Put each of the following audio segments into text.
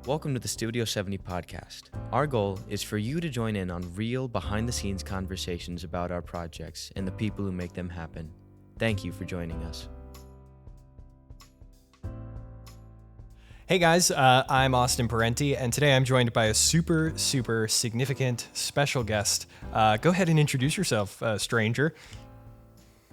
Welcome to the Studio 70 podcast. Our goal is for you to join in on real behind-the-scenes conversations about our projects and the people who make them happen. Thank you for joining us. Hey guys, I'm Austin Parenti, and today I'm joined by a super significant special guest. Go ahead and introduce yourself, stranger.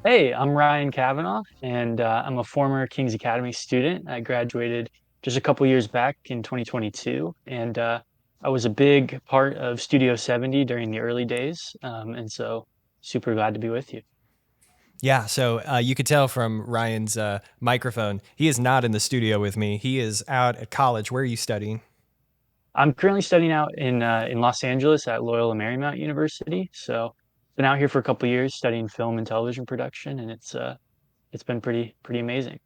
Hey, I'm Ryan Kavanaugh, and I'm a former King's Academy student. I graduated just a couple years back in 2022, and I was a big part of Studio 70 during the early days, and so super glad to be with you. Yeah, so you could tell from Ryan's microphone, he is not in the studio with me. He is out at college. Where are you studying? I'm currently studying out in Los Angeles at Loyola Marymount University, so been out here for a couple years studying film and television production, and it's been pretty amazing.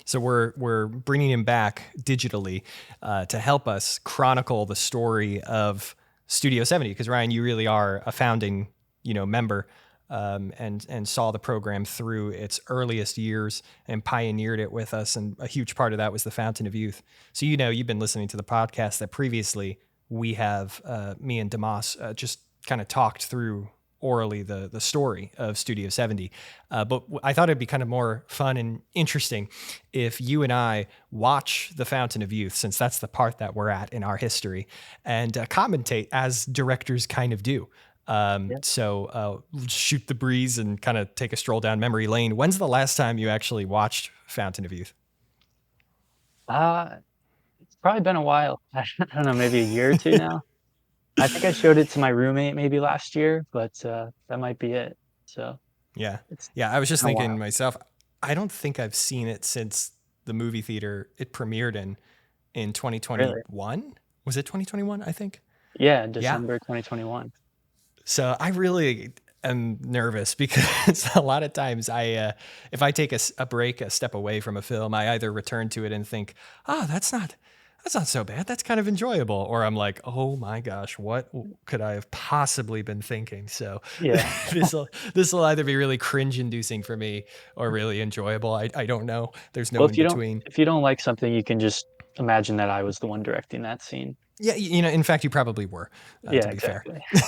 So we're bringing him back digitally to help us chronicle the story of Studio 70, because Ryan, you really are a founding, member, and saw the program through its earliest years and pioneered it with us. And a huge part of that was the Fountain of Youth. So you've been listening to the podcast that previously we have me and Damas just kind of talked through orally the story of Studio 70. But I thought it'd be kind of more fun and interesting if you and I watch the Fountain of Youth, since that's the part that we're at in our history, and commentate as directors kind of do. So shoot the breeze and kind of take a stroll down memory lane. When's the last time you actually watched Fountain of Youth? It's probably been a while. I don't know, maybe a year or two now. I think I showed it to my roommate maybe last year, but that might be it. So Yeah. it's Yeah. I was just been a thinking while. myself, I don't think I've seen it since the movie theater it premiered in Really? 2021. Was it 2021? I think. Yeah, Yeah. December 2021. So I really am nervous because a lot of times if I take a break, a step away from a film, I either return to it and think, that's not so bad. That's kind of enjoyable. Or I'm like, oh my gosh, what could I have possibly been thinking? So Yeah. this will either be really cringe inducing for me or really enjoyable. I don't know. There's no Well, in between. if you don't like something, you can just imagine that I was the one directing that scene. Yeah, in fact, you probably were, to Yeah, be fair. exactly.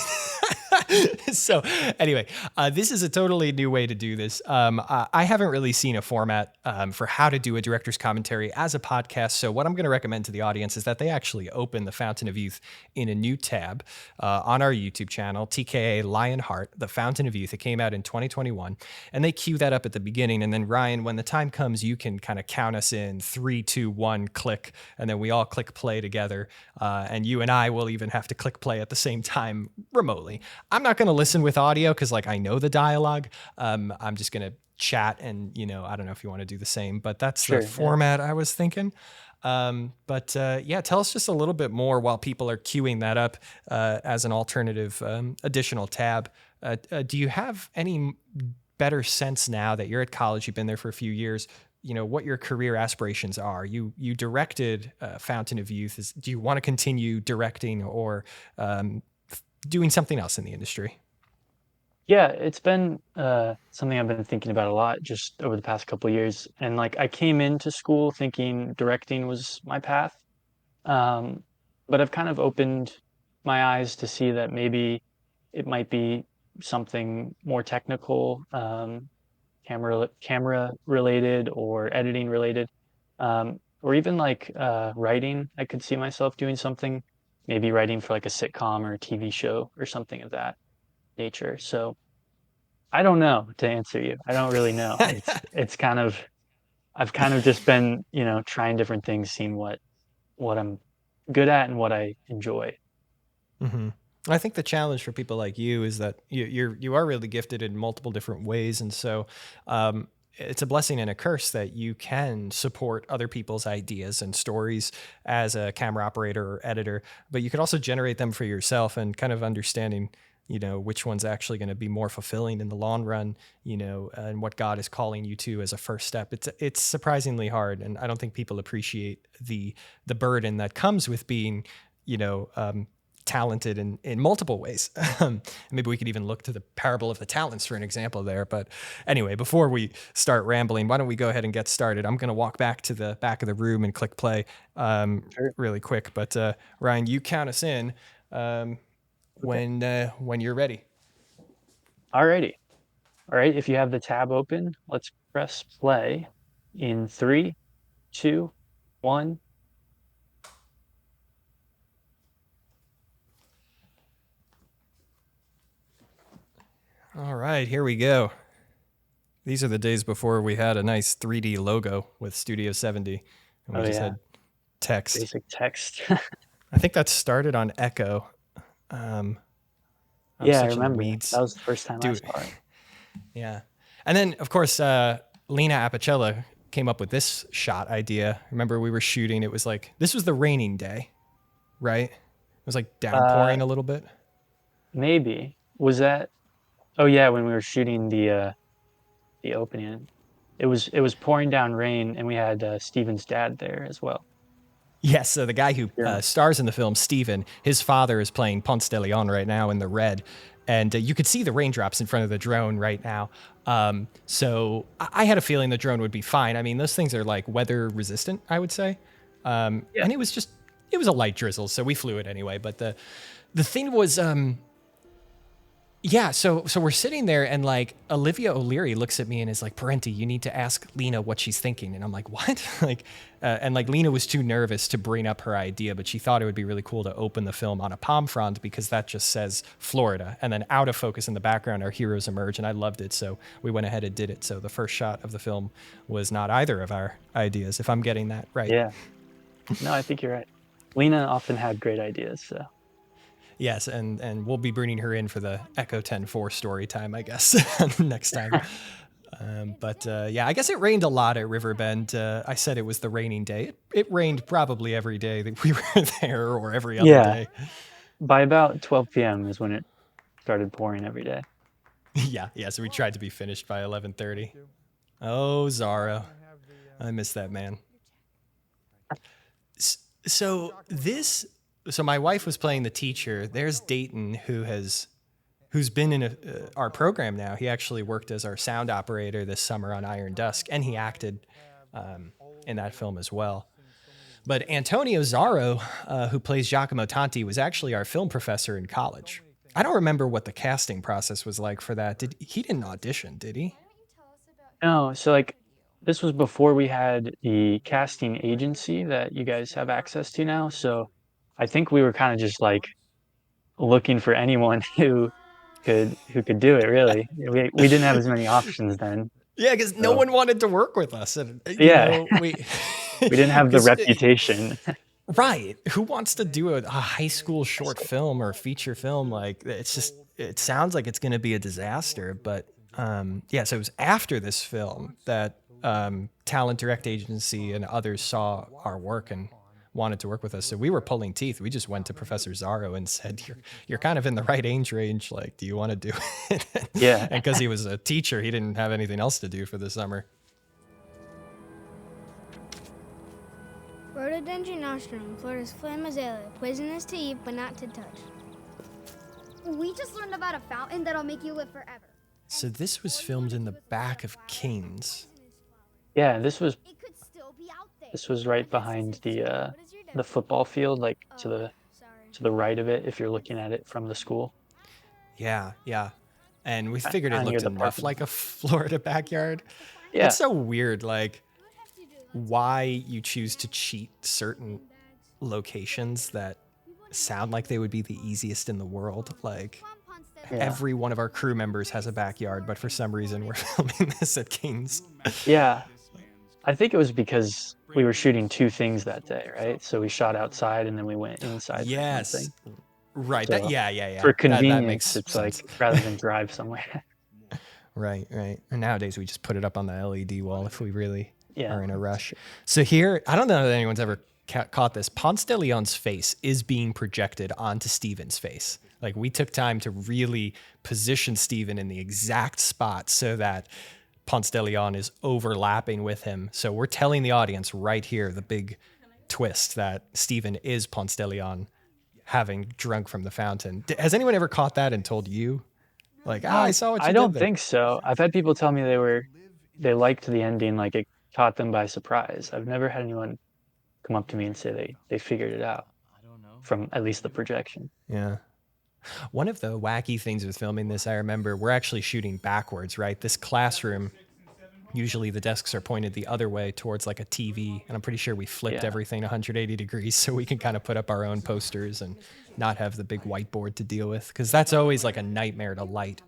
So anyway, this is a totally new way to do this. I haven't really seen a format for how to do a director's commentary as a podcast. So what I'm going to recommend to the audience is that they actually open the Fountain of Youth in a new tab on our YouTube channel, TKA Lionheart, the Fountain of Youth. It came out in 2021, and they cue that up at the beginning. And then Ryan, when the time comes, you can kind of count us in 3, 2, 1, click, and then we all click play together. And you and I will even have to click play at the same time remotely. I'm not going to listen with audio because I know the dialogue. I'm just going to chat and, I don't know if you want to do the same, but that's Sure. the Yeah. format I was thinking. But tell us just a little bit more while people are queuing that up as an alternative additional tab. Do you have any better sense now that you're at college, you've been there for a few years, what your career aspirations are? You directed Fountain of Youth. Do you want to continue directing or doing something else in the industry? Yeah, it's been something I've been thinking about a lot just over the past couple of years. And like I came into school thinking directing was my path. Um, but I've kind of opened my eyes to see that maybe it might be something more technical, camera related or editing related, or even like writing. I could see myself doing something, maybe writing for like a sitcom or a TV show or something of that nature. So I don't know to answer you. I don't really know. It's kind of I've kind of just been, trying different things, seeing what I'm good at and what I enjoy. hmm I think the challenge for people like you is that you are really gifted in multiple different ways, and so it's a blessing and a curse that you can support other people's ideas and stories as a camera operator or editor, but you could also generate them for yourself and kind of understanding, which one's actually going to be more fulfilling in the long run, and what God is calling you to as a first step. It's surprisingly hard, and I don't think people appreciate the burden that comes with being, you know, um, talented in multiple ways. Maybe we could even look to the parable of the talents for an example there. But anyway, before we start rambling, why don't we go ahead and get started? I'm going to walk back to the back of the room and click play really quick. But Ryan, you count us in when you're ready. Alrighty. All right. If you have the tab open, let's press play in 3, 2, 1. All right, here we go. These are the days before we had a nice 3D logo with Studio 70. And we just had text. Basic text. I think that started on Echo. I remember. That was the first time I saw it. Yeah. And then, of course, Lena Apicella came up with this shot idea. Remember, we were shooting. It was like, this was the raining day, right? It was like downpouring a little bit. Maybe. Was that... Oh yeah, when we were shooting the opening, it was pouring down rain, and we had Steven's dad there as well. Yes, so the guy who stars in the film, Steven, his father is playing Ponce de Leon right now in the red, and you could see the raindrops in front of the drone right now. So I had a feeling the drone would be fine. I mean, those things are like weather resistant, I would say, and it was a light drizzle, so we flew it anyway. But the thing was. Yeah, so we're sitting there, and like Olivia O'Leary looks at me and is like, "Parenti, you need to ask Lena what she's thinking." And I'm like, "What?" And Lena was too nervous to bring up her idea, but she thought it would be really cool to open the film on a palm frond because that just says Florida, and then out of focus in the background, our heroes emerge, and I loved it, so we went ahead and did it. So the first shot of the film was not either of our ideas, if I'm getting that right. Yeah. No, I think you're right. Lena often had great ideas, so. Yes, and we'll be bringing her in for the Echo 10-4 story time, I guess, next time. I guess it rained a lot at Riverbend. I said it was the raining day. It rained probably every day that we were there, or every other day. By about 12 p.m. is when it started pouring every day. Yeah, so we tried to be finished by 11:30. Oh, Zorro. I miss that man. So my wife was playing the teacher. There's Dayton, who's been in our program now. He actually worked as our sound operator this summer on Iron Dusk, and he acted in that film as well. But Antonio Zorro, who plays Giacomo Tanti, was actually our film professor in college. I don't remember what the casting process was like for that. He didn't audition, did he? No, so this was before we had the casting agency that you guys have access to now. So I think we were kind of just looking for anyone who could do it. Really, we didn't have as many options then. Yeah, because no one wanted to work with us, and we didn't have the reputation. Right? Who wants to do a high school short film or feature film? It sounds like it's going to be a disaster. But so it was after this film that Talent Direct Agency and others saw our work and wanted to work with us. So we were pulling teeth. We just went to Professor Zorro and said, you're kind of in the right age range. Do you want to do it? Yeah. And because he was a teacher, he didn't have anything else to do for the summer. Rhododendron nostrum, Florida's flame azalea, poisonous to eat but not to touch. We just learned about a fountain that'll make you live forever. So this was filmed in the back of King's. Yeah, this was right behind the football field, to the right of it, if you're looking at it from the school. Yeah. And we figured it looked enough like a Florida backyard. Yeah. It's so weird, why you choose to cheat certain locations that sound like they would be the easiest in the world. Every one of our crew members has a backyard, but for some reason we're filming this at King's. Yeah. I think it was because we were shooting two things that day, right? So we shot outside and then we went inside. Yes. Right. So yeah. For convenience, that makes it's sense. Rather than drive somewhere. Right. And nowadays we just put it up on the LED wall if we really Yeah. are in a rush. So here, I don't know if anyone's ever caught this. Ponce de Leon's face is being projected onto Steven's face. We took time to really position Steven in the exact spot so that Ponce de Leon is overlapping with him. So we're telling the audience right here the big twist that Steven is Ponce de Leon having drunk from the fountain. Has anyone ever caught that and told you? Like, I saw what you I did don't there. think so. I've had people tell me they liked the ending, like it caught them by surprise. I've never had anyone come up to me and say they figured it out from at least the projection. Yeah. One of the wacky things with filming this, I remember, we're actually shooting backwards, right? This classroom, usually the desks are pointed the other way towards like a TV, and I'm pretty sure we flipped Yeah. everything 180 degrees so we can kind of put up our own posters and not have the big whiteboard to deal with, because that's always like a nightmare to light.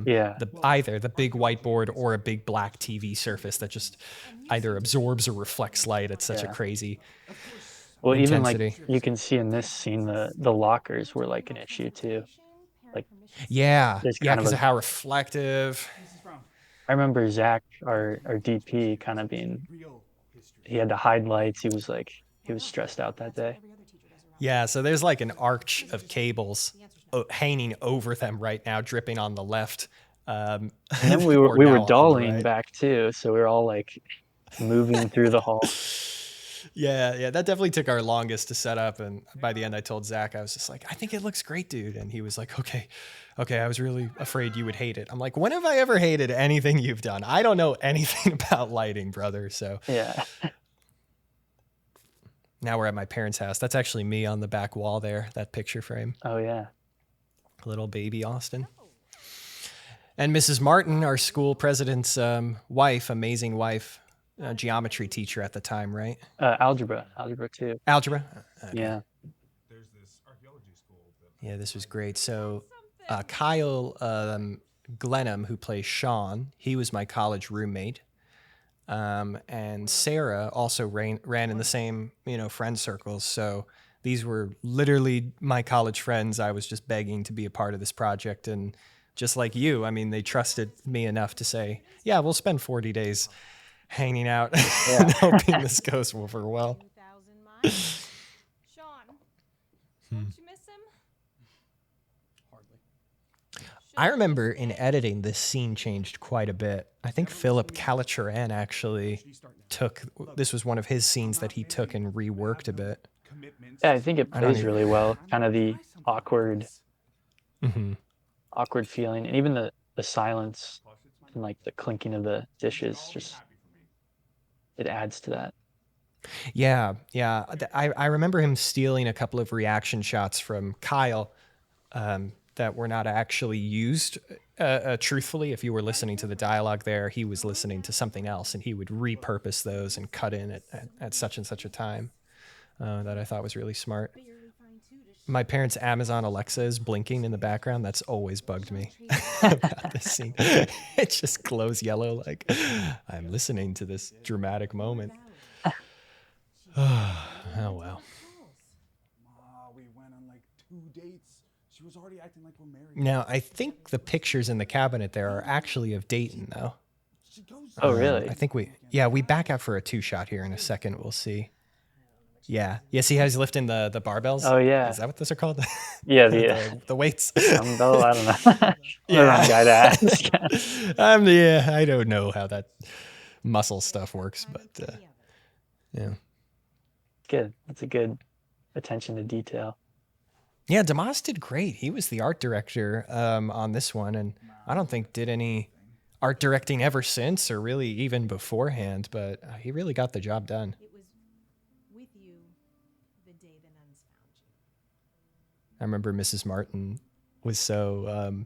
Yeah. Either the big whiteboard or a big black TV surface that just either absorbs or reflects light. It's such a Yeah. crazy Well, even like intensity. you can see in this scene, the lockers were like an issue too. Like Yeah, there's yeah, kind of because a of how reflective. I remember Zach, our DP, kind of he had to hide lights. He was stressed out that day. Yeah, so there's like an arch of cables hanging over them right now, dripping on the left. And then we or were now on the dollying right. back too, so we were all like moving through the hall. Yeah, that definitely took our longest to set up. And by the end, I told Zach, I was just like, I think it looks great, dude. And he was like, okay, I was really afraid you would hate it. I'm like, when have I ever hated anything you've done? I don't know anything about lighting, brother. So Yeah. now we're at my parents' house. That's actually me on the back wall there, that picture frame. Oh yeah. Little baby Austin. And Mrs. Martin, our school president's wife, amazing wife, geometry teacher at the time, right? Algebra 2. Algebra? Yeah. Yeah, this was great. So Kyle Glenham, who plays Sean, he was my college roommate. And Sarah also ran in the same, friend circles. So these were literally my college friends. I was just begging to be a part of this project. And just like you, I mean, they trusted me enough to say, yeah, we'll spend 40 days hanging out and hoping this goes over well. 1,000 miles. Sean, don't you miss him? I remember in editing, this scene changed quite a bit. I think Philip Calacharan actually this was one of his scenes that he took and reworked a bit. Yeah, I think it plays really well. Kind of the awkward Mm-hmm. awkward feeling, and even the silence and like the clinking of the dishes, just it adds to that. Yeah. I remember him stealing a couple of reaction shots from Kyle that were not actually used truthfully. If you were listening to the dialogue there, he was listening to something else, and he would repurpose those and cut in at such and such a time that I thought was really smart. My parents' Amazon Alexa is blinking in the background. That's always bugged me about this scene. It just glows yellow like I'm listening to this dramatic moment. Oh, well. We went on like 2 dates. She was already acting like we're married. Now, I think the pictures in the cabinet there are actually of Dayton, though. Oh, really? I think we back out for a 2-shot here in a second. We'll see. Yeah. See how he's lifting the barbells? Oh, yeah. Is that what those are called? Yeah, the weights. dumbbell. I don't know. The wrong guy to ask. I don't know how that muscle stuff works, but yeah. Good. That's a good attention to detail. Yeah, Damas did great. He was the art director on this one, and I don't think did any art directing ever since, or really even beforehand, but he really got the job done. It was with you the day the nuns found you. I remember Mrs. Martin was so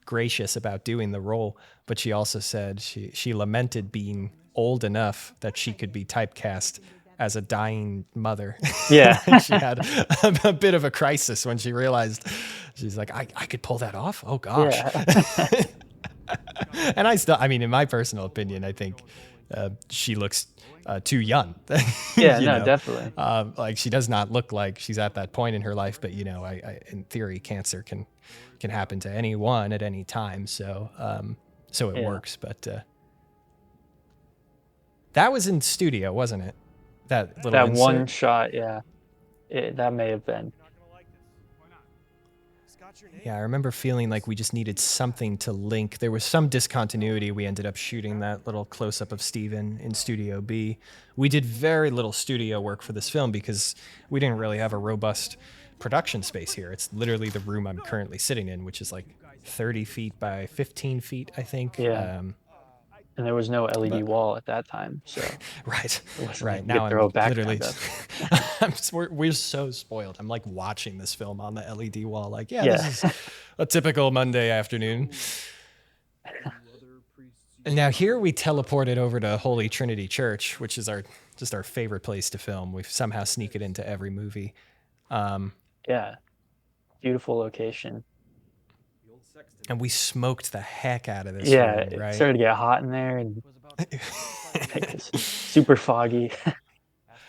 gracious about doing the role, but she also said she lamented being old enough that she could be typecast as a dying mother. Yeah. She had a bit of a crisis when she realized, she's like, I could pull that off? Oh, gosh. Yeah. And in my personal opinion, I think she looks too young. Yeah, You no, know? definitely. Like she does not look like she's at that point in her life, but I in theory, cancer can happen to anyone at any time. So it Yeah. works. But that was in studio, wasn't it? That little That insert? one shot, yeah. That may have been. Yeah, I remember feeling like we just needed something to link. There was some discontinuity. We ended up shooting that little close-up of Steven in Studio B. We did very little studio work for this film because we didn't really have a robust production space here. It's literally the room I'm currently sitting in, which is like 30 feet by 15 feet, I think. Yeah. And there was no LED but- wall at that time, so Right, it wasn't right. like you Now could throw I'm a background literally, up. we're so spoiled. I'm like watching this film on the LED wall. Like, yeah, Yeah. this is a typical Monday afternoon. And now here we teleported over to Holy Trinity Church, which is our favorite place to film. We somehow sneak it into every movie. Yeah. Beautiful location. And we smoked the heck out of this Yeah, room, it right? started to get hot in there and it's super foggy.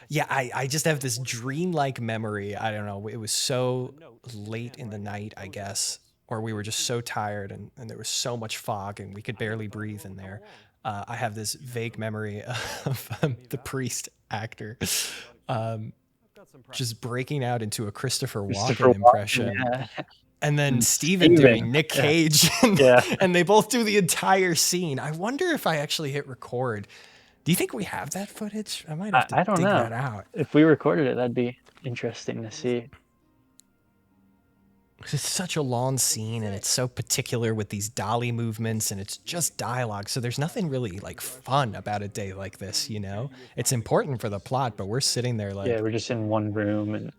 Yeah, I just have this dreamlike memory. I don't know. It was so late in the night, I guess, or we were just so tired and there was so much fog and we could barely breathe in there. I have this vague memory of the priest actor just breaking out into a Christopher Christopher Walken impression. Yeah. And then And Steven Steven, doing Nick yeah. Cage. And, Yeah. and they both do the entire scene. I wonder if I actually hit record. Do you think we have that footage? I might have to I don't dig know. that out. If we recorded it, that'd be interesting to see. 'Cause it's such a long scene and it's so particular with these dolly movements and it's just dialogue. So there's nothing really like fun about a day like this, you know? It's important for the plot, but we're sitting there like, Yeah, we're just in one room and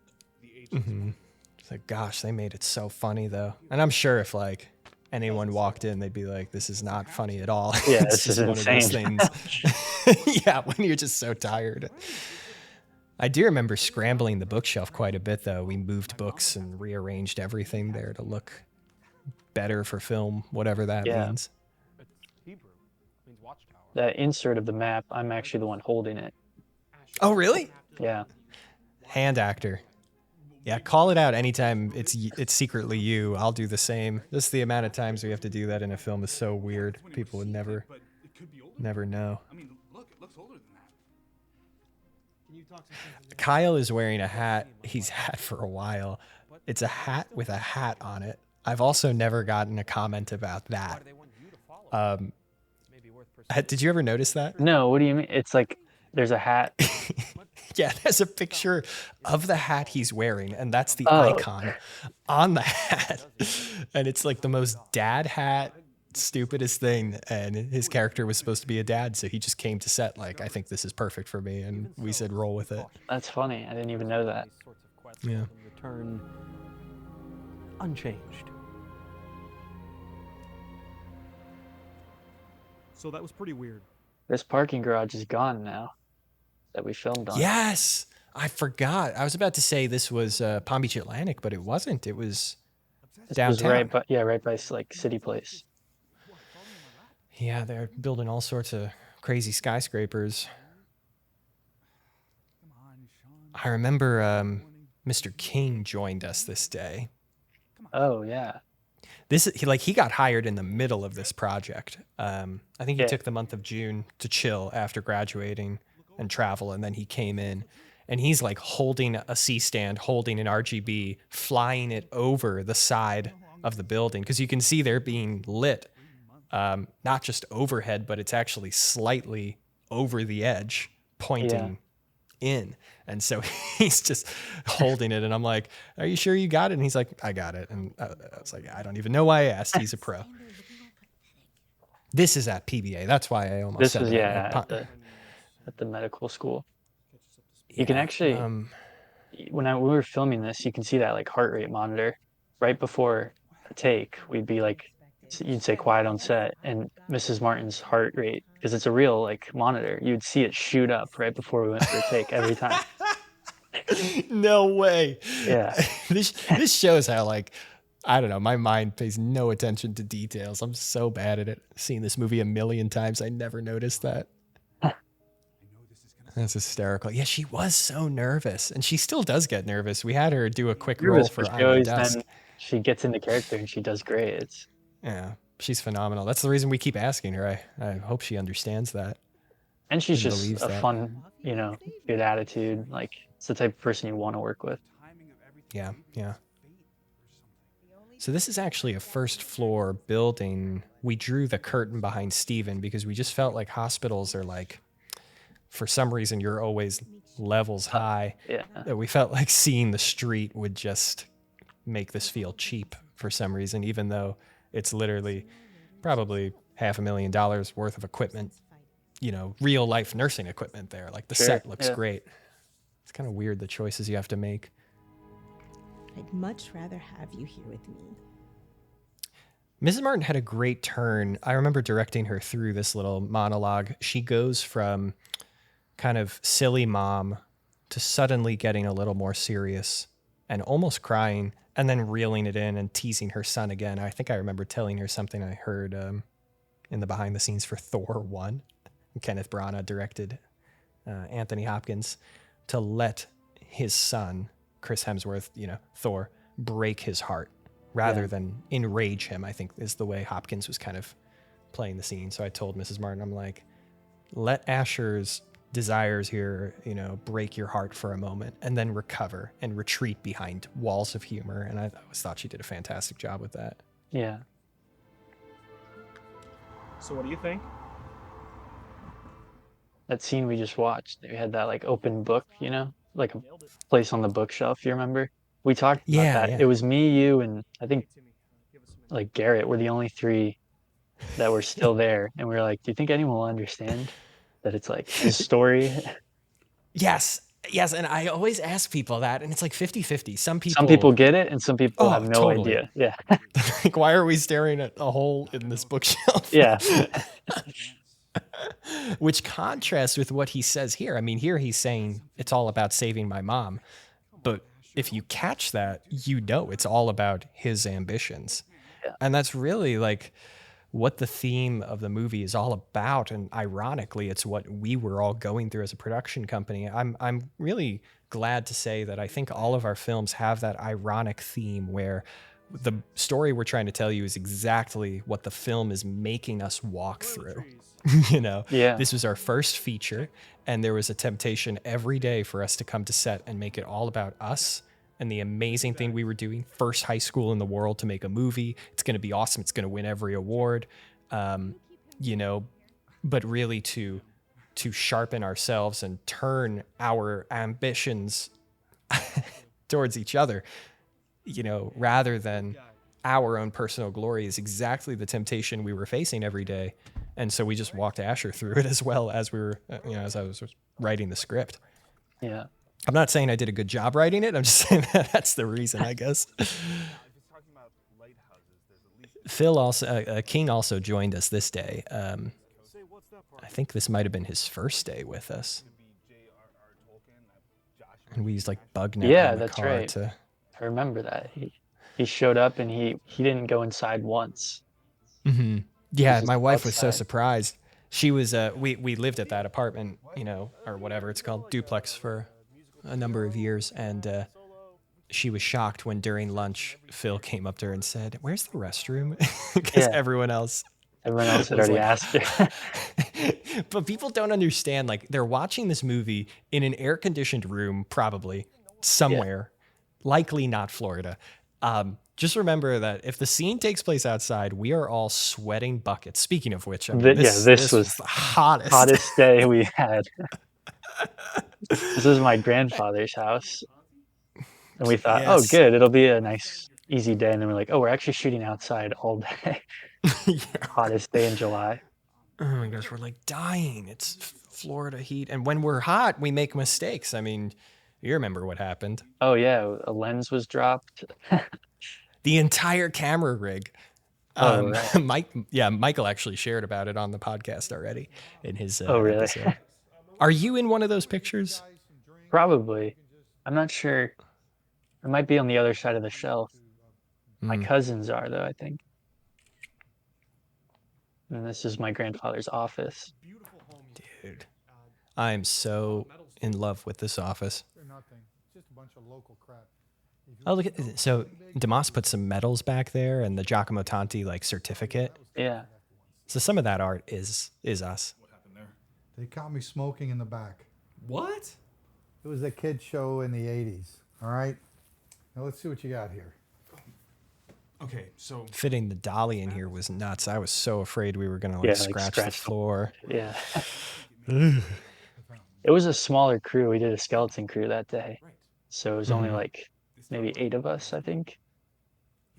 it's like, gosh, they made it so funny though. And I'm sure if like anyone walked in, they'd be like, this is not funny at all. yeah, It's this is just one of those insane. things. Yeah, when you're just so tired. I do remember scrambling the bookshelf quite a bit though. We moved books and rearranged everything there to look better for film, whatever that Yeah. means. That insert of the map, I'm actually the one holding it. Oh, really? Yeah. Hand actor. Yeah, call it out anytime it's secretly you. I'll do the same. Just the amount of times we have to do that in a film is so weird. People would never know. I mean, look, it looks older than that. Kyle is wearing a hat he's had for a while. It's a hat with a hat on it. I've also never gotten a comment about that. Did you ever notice that? No, what do you mean? It's like there's a hat. Yeah, there's a picture of the hat he's wearing, and that's the Oh. icon on the hat. And it's like the most dad hat, stupidest thing. And his character was supposed to be a dad, so he just came to set like, I think this is perfect for me, and we said roll with it. That's funny. I didn't even know that. Yeah. Return unchanged. So that was pretty weird. This parking garage is gone now that we filmed on. Yes, I forgot. I was about to say this was Palm Beach Atlantic, but it wasn't. It was This was downtown. right by, right by like City Place. Yeah, they're building all sorts of crazy skyscrapers. I remember Mr. King joined us this day. Oh yeah. He got hired in the middle of this project. I think he Yeah. took the month of June to chill after graduating and travel, and then he came in, and he's like holding a C-stand, holding an RGB, flying it over the side of the building because you can see they're being lit, not just overhead, but it's actually slightly over the edge, pointing in. And so he's just holding it, and I'm like, "Are you sure you got it?" And he's like, "I got it." And I was like, "I don't even know why I asked. He's a pro." This is at PBA. That's why I almost This said was that. at the medical school. You can actually when we were filming this, you can see that like heart rate monitor right before a take. We'd be like, you'd say quiet on set, and Mrs. Martin's heart rate, because it's a real like monitor, you'd see it shoot up right before we went for a take every time. No way. Yeah. This shows how like I don't know, my mind pays no attention to details. I'm so bad at it. Seen this movie a million times, I never noticed that. That's hysterical. Yeah, she was so nervous, and she still does get nervous. We had her do a quick roll Nervous, for but On she My always Desk. then she gets into character and she does great. It's Yeah, she's phenomenal. That's the reason we keep asking her. I hope she understands that. and she's and just believes a that. fun, good attitude. Like it's the type of person you want to work with. Yeah, yeah. So this is actually a first floor building. We drew the curtain behind Steven because we just felt like hospitals are like, for some reason, you're always levels high Yeah. that we felt like seeing the street would just make this feel cheap for some reason, even though it's literally probably $500,000 worth of equipment, real life nursing equipment there. Like the Sure, set looks yeah. great. It's kind of weird, the choices you have to make. I'd much rather have you here with me. Mrs. Martin had a great turn. I remember directing her through this little monologue. She goes from kind of silly mom to suddenly getting a little more serious and almost crying and then reeling it in and teasing her son again. I think I remember telling her something I heard in the behind the scenes for Thor 1. Kenneth Branagh directed Anthony Hopkins to let his son, Chris Hemsworth, Thor, break his heart rather than enrage him, I think is the way Hopkins was kind of playing the scene. So I told Mrs. Martin, I'm like, let Asher's desires here, break your heart for a moment and then recover and retreat behind walls of humor. And I always thought she did a fantastic job with that. Yeah. So what do you think? That scene we just watched, we had that like open book, like a place on the bookshelf, you remember? We talked about that. Yeah. It was me, you, and I think like Garrett were the only three that were still there. And we were like, do you think anyone will understand that it's like his story? Yes. And I always ask people that, and it's like 50-50. Some Some people get it, and some people have no totally. idea. Yeah. Like, why are we staring at a hole in this bookshelf? Yeah. Which contrasts with what he says here. I mean, here he's saying it's all about saving my mom. But if you catch that, it's all about his ambitions. Yeah. And that's really like what the theme of the movie is all about. And ironically, it's what we were all going through as a production company. I'm really glad to say that I think all of our films have that ironic theme where the story we're trying to tell you is exactly what the film is making us walk through. Yeah. This was our first feature, and there was a temptation every day for us to come to set and make it all about us and the amazing thing we were doing. First high school in the world to make a movie. It's going to be awesome. It's going to win every award. But really to sharpen ourselves and turn our ambitions towards each other, rather than our own personal glory is exactly the temptation we were facing every day. And so we just walked Asher through it as well as we were, as I was writing the script. Yeah. I'm not saying I did a good job writing it. I'm just saying that's the reason, I guess. King also joined us this day. I think this might have been his first day with us. And we used like BugNet in the that's car right. to... I remember that. He showed up and he didn't go inside once. Mm-hmm. Yeah, Just my wife was so outside. surprised. She was we lived at that apartment, or whatever it's called, duplex, for a number of years, and she was shocked when during lunch Phil came up to her and said, "Where's the restroom?" Because Yeah. everyone else Had was already like- asked her. But people don't understand, like, they're watching this movie in an air-conditioned room, probably somewhere, likely not Florida. Just remember that if the scene takes place outside, we are all sweating buckets. Speaking of which, I mean, This was the hottest. Hottest day we had. This was my grandfather's house. And we thought, oh, Yes. good, it'll be a nice, easy day. And then we're like, oh, we're actually shooting outside all day. Yeah. Hottest day in July. Oh my gosh, we're like dying. It's Florida heat. And when we're hot, we make mistakes. I mean, you remember what happened. Oh, yeah, a lens was dropped. The entire camera rig. Oh, right. Michael actually shared about it on the podcast already in his Oh, really? episode. Are you in one of those pictures? Probably. I'm not sure. It might be on the other side of the shelf. My Mm. cousins are, though, I think. And this is my grandfather's office. Dude, I am so in love with this office. They're nothing. It's just a bunch of local crap. Oh, look at this. So Demas put some medals back there and the Giacomo Tanti certificate. Yeah. So some of that art is us. They caught me smoking in the back. What? It was a kid show in the 80s. All right. Now let's see what you got here. Okay, so Fitting the dolly in here was nuts. I was so afraid we were gonna Yeah, like scratch the scratch the- floor. Yeah. Yeah, it was a smaller crew. We did a skeleton crew that day, Right. so it was only Mhm. like This maybe tower 8 of us, I think.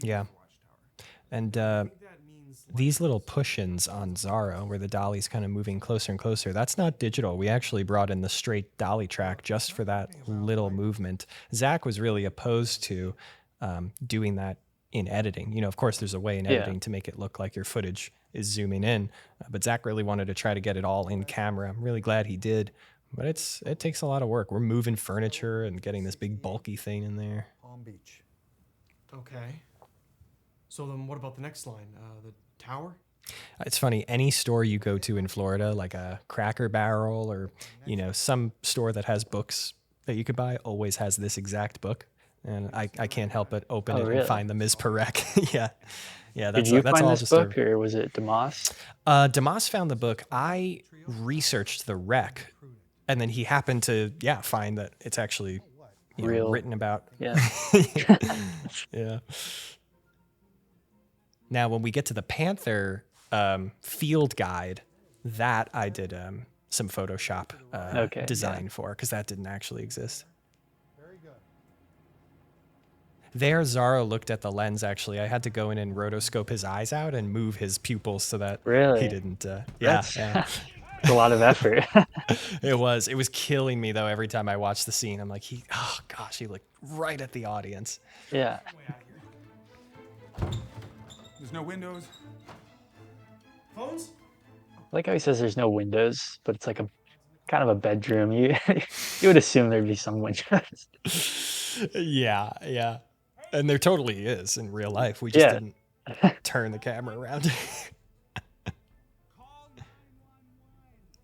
Yeah. Watchtower. And I think that means these little push-ins on Zaro, where the dolly's kind of moving closer and closer, that's not digital. We actually brought in the straight dolly track just for that little movement. Zach was really opposed to doing that in editing. You know, of course, there's a way in Yeah. editing to make it look like your footage is zooming in, but Zach really wanted to try to get it all in camera. I'm really glad he did, but it takes a lot of work. We're moving furniture and getting this big bulky thing in there. Palm Beach. Okay. So then what about the next line? The tower? It's funny, any store you go to in Florida, like a Cracker Barrel or, you know, some store that has books that you could buy always has this exact book. And I can't help but open Oh, it really? and find the Ms. Perec. Yeah. Yeah, Did that's, you that's find all this just book, or was it Demas? Demas found the book. I researched the wreck, and then he happened to, find that it's actually Real. written about. Yeah. Yeah. Now, when we get to the Panther field guide, that I did some Photoshop Okay, design for, because that didn't actually exist. There, Zaro looked at the lens, actually. I had to go in and rotoscope his eyes out and move his pupils so that Really? he didn't. That's Yeah. it's a lot of effort. It was killing me, though, every time I watched the scene. I'm like, oh, gosh, he looked right at the audience. Yeah. There's no windows. Phones? I like how he says there's no windows, but it's like a kind of a bedroom. You would assume there'd be some windows. Yeah. And there totally is in real life. We just Yeah. didn't turn the camera around.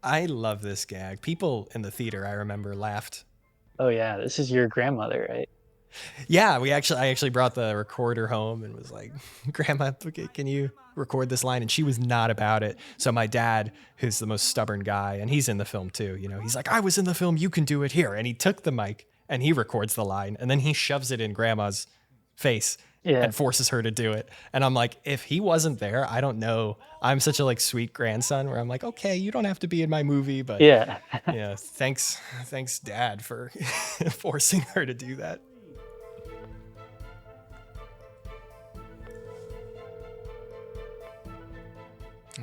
I love this gag. People in the theater, I remember, laughed. Oh yeah, this is your grandmother, right? Yeah, I actually brought the recorder home and was like, Grandma, can you record this line? And she was not about it. So my dad, who's the most stubborn guy, and he's in the film too, you know, he's like, I was in the film, you can do it here. And he took the mic and he records the line, and then he shoves it in Grandma's face Yeah. and forces her to do it. And I'm like, if he wasn't there, I don't know. I'm such a sweet grandson where I'm like, okay, you don't have to be in my movie, but Yeah. yeah, thanks Dad for forcing her to do that.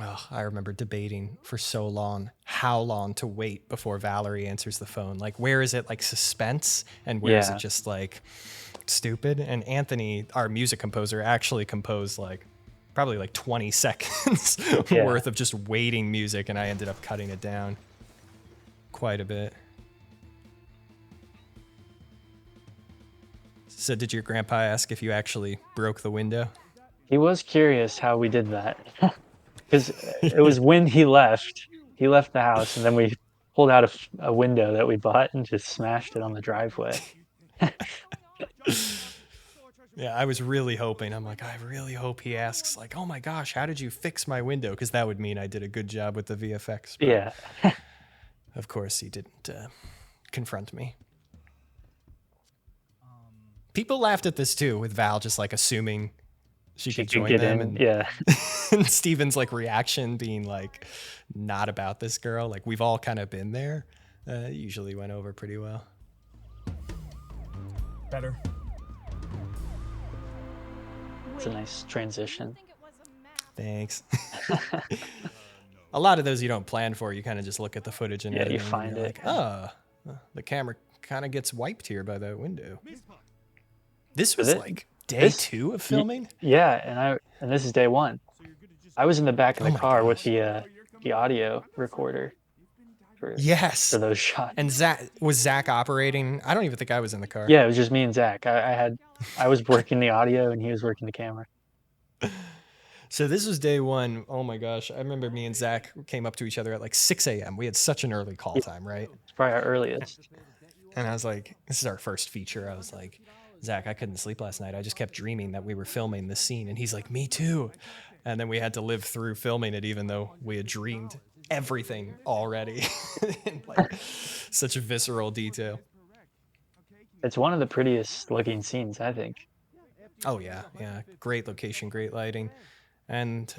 Oh, I remember debating for so long how long to wait before Valerie answers the phone. Like, where is it suspense, and where is Yeah. it just stupid? And Anthony, our music composer, actually composed probably 20 seconds Yeah. worth of just waiting music, and I ended up cutting it down quite a bit. So did your grandpa ask if you actually broke the window? He was curious how we did that. Because it was when he left. He left the house, and then we pulled out a window that we bought and just smashed it on the driveway. Yeah, I was really hoping. I'm like, I really hope he asks, oh my gosh, how did you fix my window? Because that would mean I did a good job with the VFX. But Yeah. of course, he didn't confront me. People laughed at this too, with Val just assuming she She could could join get them, in. and, Yeah. and Steven's reaction being not about this girl. We've all kind of been there. It usually went over pretty well. Better. It's a nice transition. Thanks. A lot of those you don't plan for. You kind of just look at the footage and Yeah, you editing, and find you're it. the camera kind of gets wiped here by that window. This was it? day This- 2 of filming. Yeah, and this is day 1. I was in the back of Oh the my car with gosh. the audio recorder for Yes. for those shots. And Zach operating? I don't even think I was in the car. Yeah, it was just me and Zach. I was working the audio and he was working the camera. So this was day 1. Oh my gosh. I remember me and Zach came up to each other at 6 a.m. We had such an early call time, right? It's probably our earliest. And I was like, this is our first feature. I was like, Zach, I couldn't sleep last night. I just kept dreaming that we were filming this scene. And he's like, me too. And then we had to live through filming it, even though we had dreamed everything already in such a visceral detail. It's one of the prettiest looking scenes, I think. Oh yeah. Great location, great lighting. And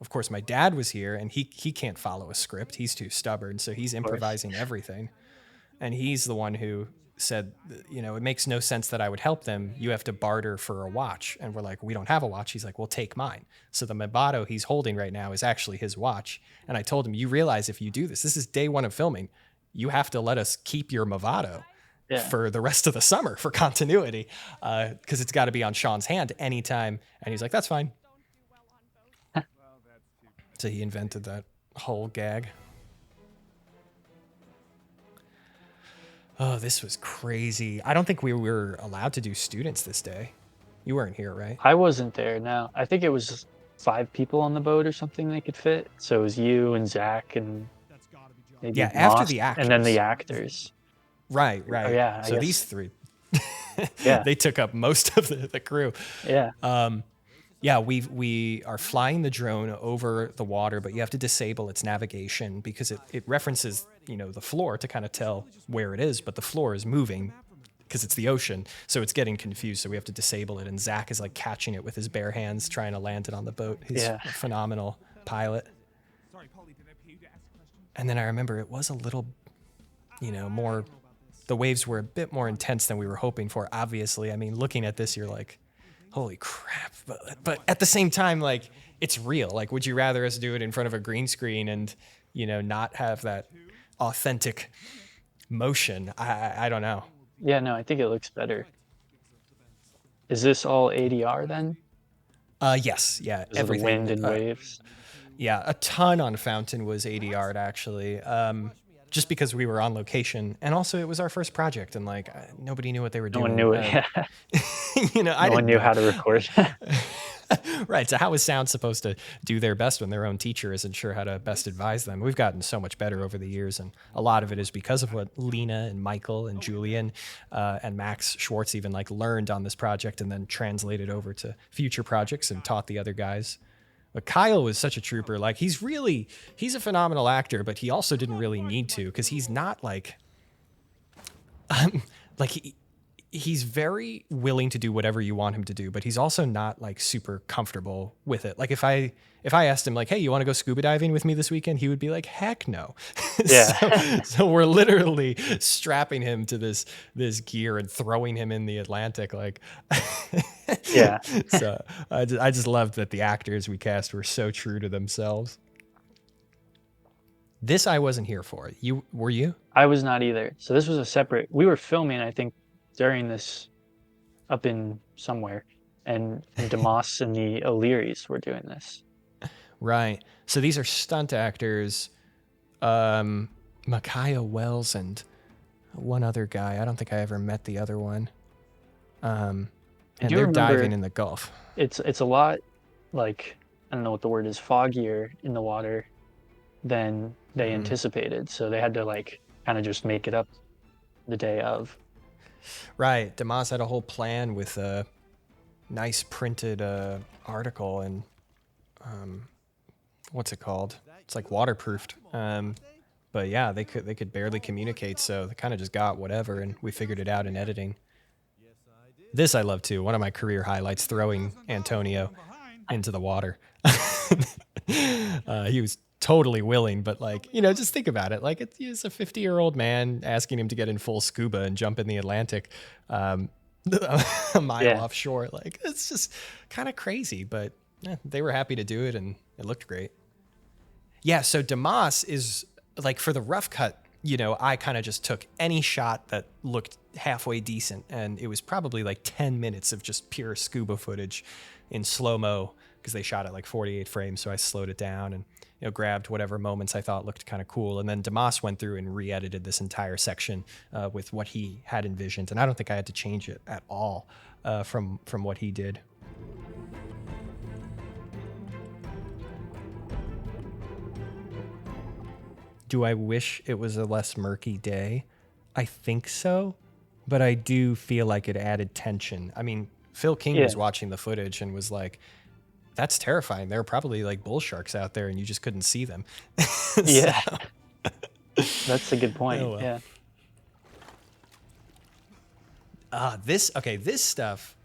of course, my dad was here, and he can't follow a script. He's too stubborn, so he's improvising everything. And he's the one who said, you know, it makes no sense that I would help them. You have to barter for a watch. And we're like, we don't have a watch. He's like, well, take mine. So the Movado he's holding right now is actually his watch. And I told him, you realize if you do this is day one of filming, you have to let us keep your Movado for the rest of the summer for continuity, because it's got to be on Sean's hand anytime. And he's like, that's fine. So he invented that whole gag. Oh, this was crazy. I don't think we were allowed to do students this day. You weren't here, right? I wasn't there, no. I think it was just 5 people on the boat or something they could fit. So it was you and Zach and maybe after Moss, the actors. and then the actors. Right. Oh, yeah, I so guess. these 3, Yeah. they took up most of the crew. Yeah. We are flying the drone over the water, but you have to disable its navigation because it references, you know, the floor to kind of tell where it is, but the floor is moving because it's the ocean, so it's getting confused. So we have to disable it, and Zach is like catching it with his bare hands, trying to land it on the boat. He's a phenomenal pilot. And then I remember it was a little, you know, more. The waves were a bit more intense than we were hoping for. Obviously, I mean, looking at this, you're like, holy crap. But at the same time, like, it's real. Like, would you rather us do it in front of a green screen and, you know, not have that authentic motion? I don't know. Yeah, no, I think it looks better. Is this all ADR then? Yes, yeah. Is it the wind and waves? Yeah, a ton on Fountain was ADR'd actually. Just because we were on location, and also it was our first project, and like nobody knew what they were doing. No one knew it. You know, no one knew how to record. Right. So how is sound supposed to do their best when their own teacher isn't sure how to best advise them? We've gotten so much better over the years, and a lot of it is because of what Lena and Michael and Julian and Max Schwartz even like learned on this project, and then translated over to future projects and taught the other guys. But Kyle was such a trooper. Like, he's a phenomenal actor, but he also didn't really need to, because he's not like he's very willing to do whatever you want him to do, but he's also not like super comfortable with it. Like if I asked him like, hey, you want to go scuba diving with me this weekend? He would be like, heck no. Yeah. so we're literally strapping him to this gear and throwing him in the Atlantic. Like, yeah. So I just loved that the actors we cast were so true to themselves. This I wasn't here for. Were you? I was not either. So this was a separate. We were filming, I think, during this, up in somewhere, and DeMoss and the O'Learys were doing this. Right. So these are stunt actors, Micaiah Wells and one other guy. I don't think I ever met the other one. And they're diving in the Gulf. It's a lot like, I don't know what the word is, foggier in the water than they anticipated. So they had to like kind of just make it up the day of. Right. DeMoss had a whole plan with a nice printed article and what's it called? It's like waterproofed. But yeah, they could barely communicate, so they kind of just got whatever, and we figured it out in editing. This I love too. One of my career highlights, throwing Antonio into the water. He was totally willing, but like, you know, just think about it. Like, it's a 50-year-old man asking him to get in full scuba and jump in the Atlantic a mile offshore. Like, it's just kind of crazy, but they were happy to do it, and it looked great. Yeah, so DeMoss is, like, for the rough cut, you know, I kind of just took any shot that looked halfway decent, and it was probably like 10 minutes of just pure scuba footage in slow-mo, because they shot at like 48 frames, so I slowed it down and, you know, grabbed whatever moments I thought looked kind of cool. And then DeMoss went through and re-edited this entire section with what he had envisioned, and I don't think I had to change it at all from what he did. Do I wish it was a less murky day? I think so, but I do feel like it added tension. I mean, Phil King was watching the footage and was like, that's terrifying. There are probably like bull sharks out there and you just couldn't see them. Yeah. That's a good point. Oh, well. Yeah. This stuff,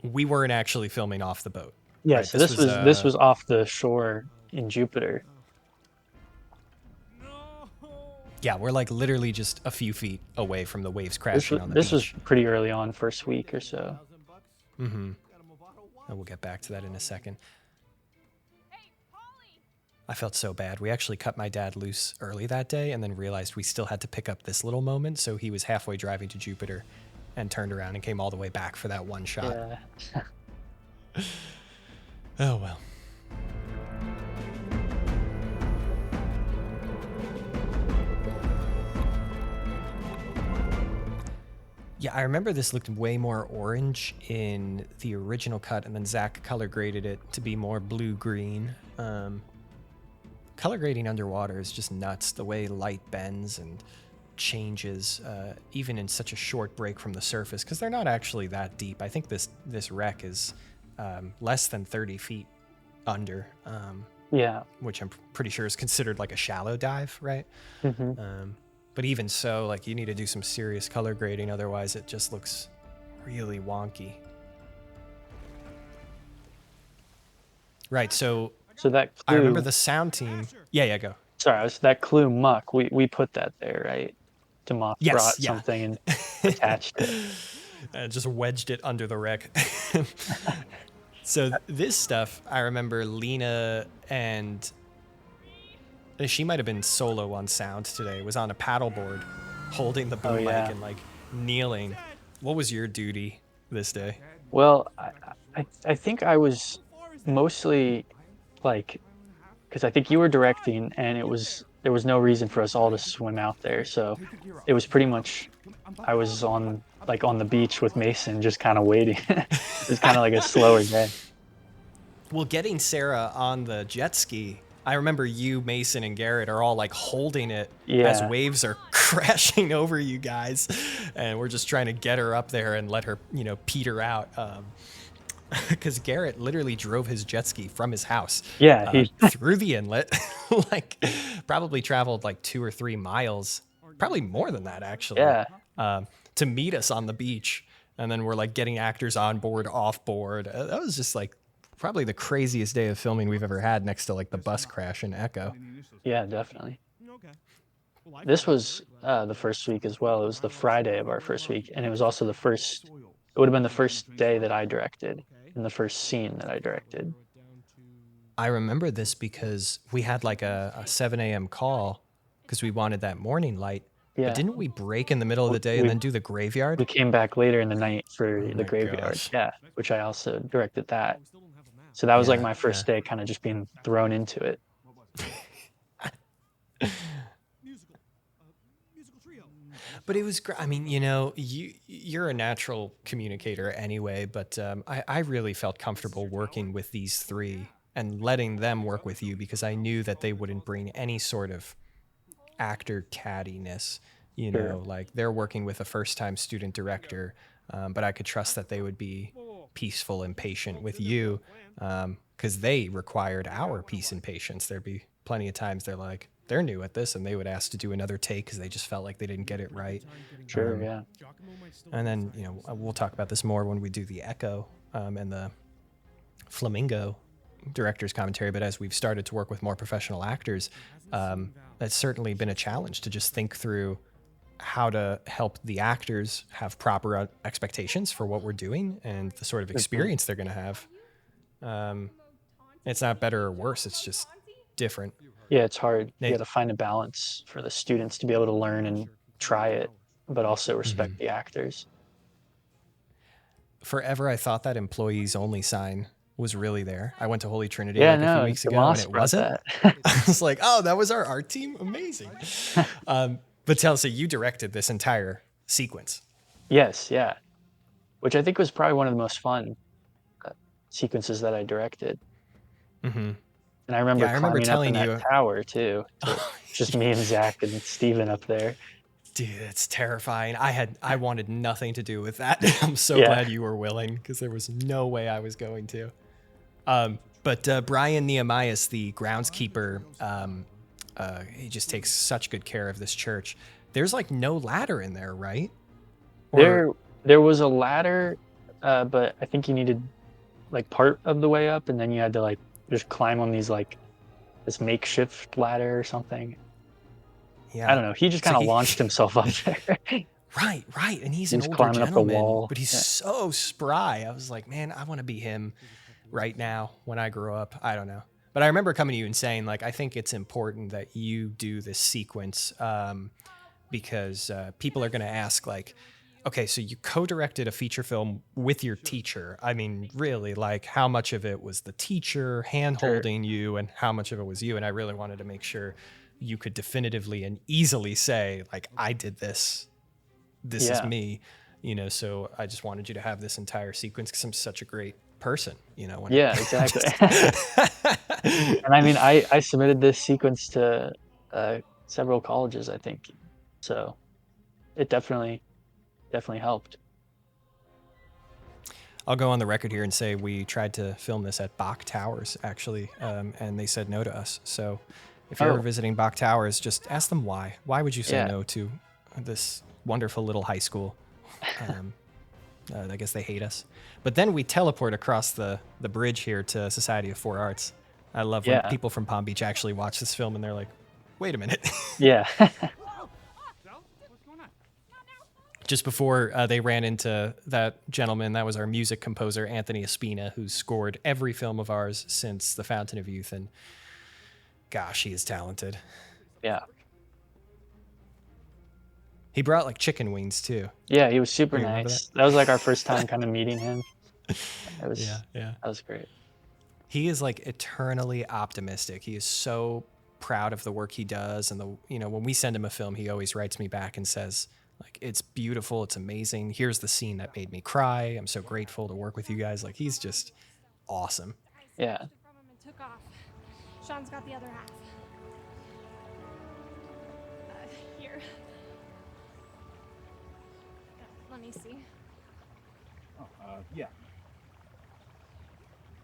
we weren't actually filming off the boat. Yeah, right? so this was off the shore in Jupiter. Yeah, we're like literally just a few feet away from the waves crashing on the This was beach. pretty early on, first week or so. Mm-hmm. And we'll get back to that in a second. I felt so bad. We actually cut my dad loose early that day and then realized we still had to pick up this little moment. So he was halfway driving to Jupiter and turned around and came all the way back for that one shot. Yeah. Oh, well. Yeah, I remember this looked way more orange in the original cut, and then Zach color graded it to be more blue-green. Color grading underwater is just nuts. The way light bends and changes, even in such a short break from the surface, because they're not actually that deep. I think this wreck is less than 30 feet under, Yeah. which I'm pretty sure is considered like a shallow dive, right? Hmm. But even so, like, you need to do some serious color grading, otherwise it just looks really wonky. Right, so So that I remember clue, the sound team. Yeah, go. sorry, that clue muck, we put that there, right? Demoth Yes, brought yeah. something and attached it. Just wedged it under the wreck. So this stuff, I remember Lena and she might have been solo on sound today, was on a paddleboard holding the boom yeah. mic and like kneeling. What was your duty this day? Well, I think I was mostly like, because I think you were directing, and there was no reason for us all to swim out there, so it was pretty much I was on the beach with Mason, just kind of waiting. It was kind of like a slower day. Well, getting Sarah on the jet ski, I remember you, Mason, and Garrett are all like holding it as Yeah. waves are crashing over you guys, and we're just trying to get her up there and let her, peter out. Because Garrett literally drove his jet ski from his house, Yeah, he through the inlet, like probably traveled like 2 or 3 miles, probably more than that actually, yeah. to meet us on the beach. And then we're like getting actors on board, off board. That was just like probably the craziest day of filming we've ever had, next to like the bus crash in Echo. Yeah, definitely. This was the first week as well. It was the Friday of our first week, and it was also it would have been the first day that I directed, and the first scene that I directed. I remember this because we had like a 7 a.m. call because we wanted that morning light. Yeah. But didn't we break in the middle of the day and then do the graveyard? We came back later in the night for Oh the my graveyard, gosh. yeah, which I also directed that. So that was like Yeah, my first day, kind of just being thrown into it. But it was great. I mean, you're a natural communicator anyway, but I really felt comfortable working with these three and letting them work with you because I knew that they wouldn't bring any sort of actor cattiness. Sure. Like they're working with a first-time student director, but I could trust that they would be peaceful and patient with you because they required our peace and patience. There'd be plenty of times they're new at this and they would ask to do another take because they just felt like they didn't get it right. Sure, yeah. And then, we'll talk about this more when we do the Echo and the Flamingo director's commentary. But as we've started to work with more professional actors, that's certainly been a challenge to just think through how to help the actors have proper expectations for what we're doing and the sort of experience they're going to have. It's not better or worse. It's just different. Yeah, it's hard. You Nate. got to find a balance for the students to be able to learn and try it, but also respect the actors. Forever, I thought that employees only sign was really there. I went to Holy Trinity Yeah, a few no, weeks ago Demoss and it brought wasn't. that. I was like, oh, that was our art team? Amazing. But Chelsea, you directed this entire sequence. Yes, yeah. Which I think was probably one of the most fun sequences that I directed. Mm-hmm. And I remember Yeah, I remember climbing up in telling that you- tower too. Just me and Zach and Steven up there. Dude, it's terrifying. I wanted nothing to do with that. I'm so Yeah. glad you were willing because there was no way I was going to. But Brian Nehemias, the groundskeeper, he just takes such good care of this church. There's like no ladder in there, right? There was a ladder, but I think you needed like part of the way up, and then you had to like just climb on these like this makeshift ladder or something. Yeah. I don't know. He just So kind of he- launched himself up there. Right. And he's He an was older climbing up the gentleman, wall. but he's Yeah. so spry. I was like, man, I want to be him right now when I grow up. I don't know. But I remember coming to you and saying, like, I think it's important that you do this sequence because people are going to ask, like, okay, so you co-directed a feature film with your teacher. I mean, really, like, how much of it was the teacher hand-holding you and how much of it was you? And I really wanted to make sure you could definitively and easily say, like, I did this. This is Yeah. me, so I just wanted you to have this entire sequence because I'm such a great person, when Yeah, exactly. And I mean, I submitted this sequence to several colleges, I think. So it definitely helped. I'll go on the record here and say we tried to film this at Bach Towers, actually, and they said no to us. So if you're ever Oh. visiting Bach Towers, just ask them why. Why would you say Yeah. no to this wonderful little high school? I guess they hate us. But then we teleport across the bridge here to Society of Four Arts. I love when Yeah. people from Palm Beach actually watch this film and they're like, wait a minute. Yeah. Just before they ran into that gentleman, that was our music composer, Anthony Espina, who's scored every film of ours since The Fountain of Youth. And gosh, he is talented. Yeah. He brought like chicken wings too. Yeah, he was super You remember nice. That was like our first time kind of meeting him. It was Yeah. that was great. He is like eternally optimistic. He is so proud of the work he does. And when we send him a film, he always writes me back and says, like, it's beautiful. It's amazing. Here's the scene that made me cry. I'm so grateful to work with you guys. Like, he's just awesome. Yeah. From him and took off. Sean's got the other half. Here. Let me see. Yeah.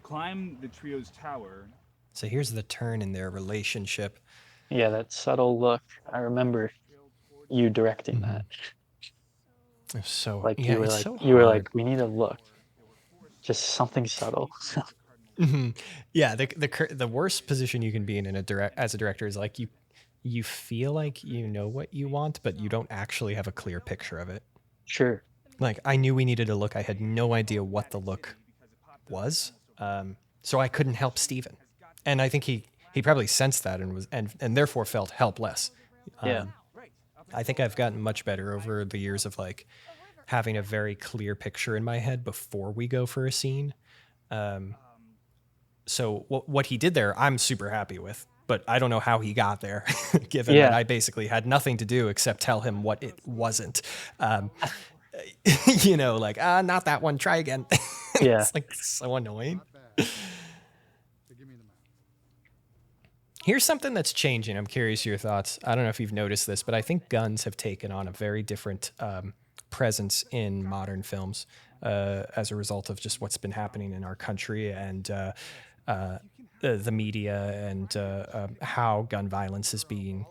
Climb the trio's tower. So here's the turn in their relationship. Yeah, that subtle look. I remember you directing that. It's so Like yeah, you were it's like so you were hard. like, we need a look. Just something subtle. Mhm. Yeah, the worst position you can be in as a director is like you feel like you know what you want, but you don't actually have a clear picture of it. Sure. Like I knew we needed a look. I had no idea what the look was, so I couldn't help Steven. And I think he probably sensed that and was and therefore felt helpless. Yeah. I think I've gotten much better over the years of like having a very clear picture in my head before we go for a scene. So what he did there, I'm super happy with, but I don't know how he got there, given that Yeah. I basically had nothing to do except tell him what it wasn't. Like, not that one, try again. Yeah. It's like so annoying. Here's something that's changing. I'm curious your thoughts. I don't know if you've noticed this, but I think guns have taken on a very different presence in modern films as a result of just what's been happening in our country and the media and how gun violence is being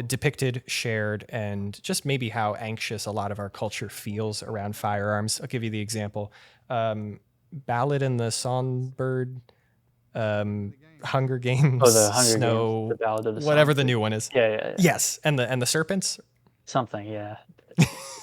depicted, shared, and just maybe how anxious a lot of our culture feels around firearms. I'll give you the example. Ballad in the Songbird, Hunger Games, Oh, the Hunger Snow, Games, the Ballad of the whatever the Songbird. new one is. Yeah. Yes, and the serpents. Something, yeah.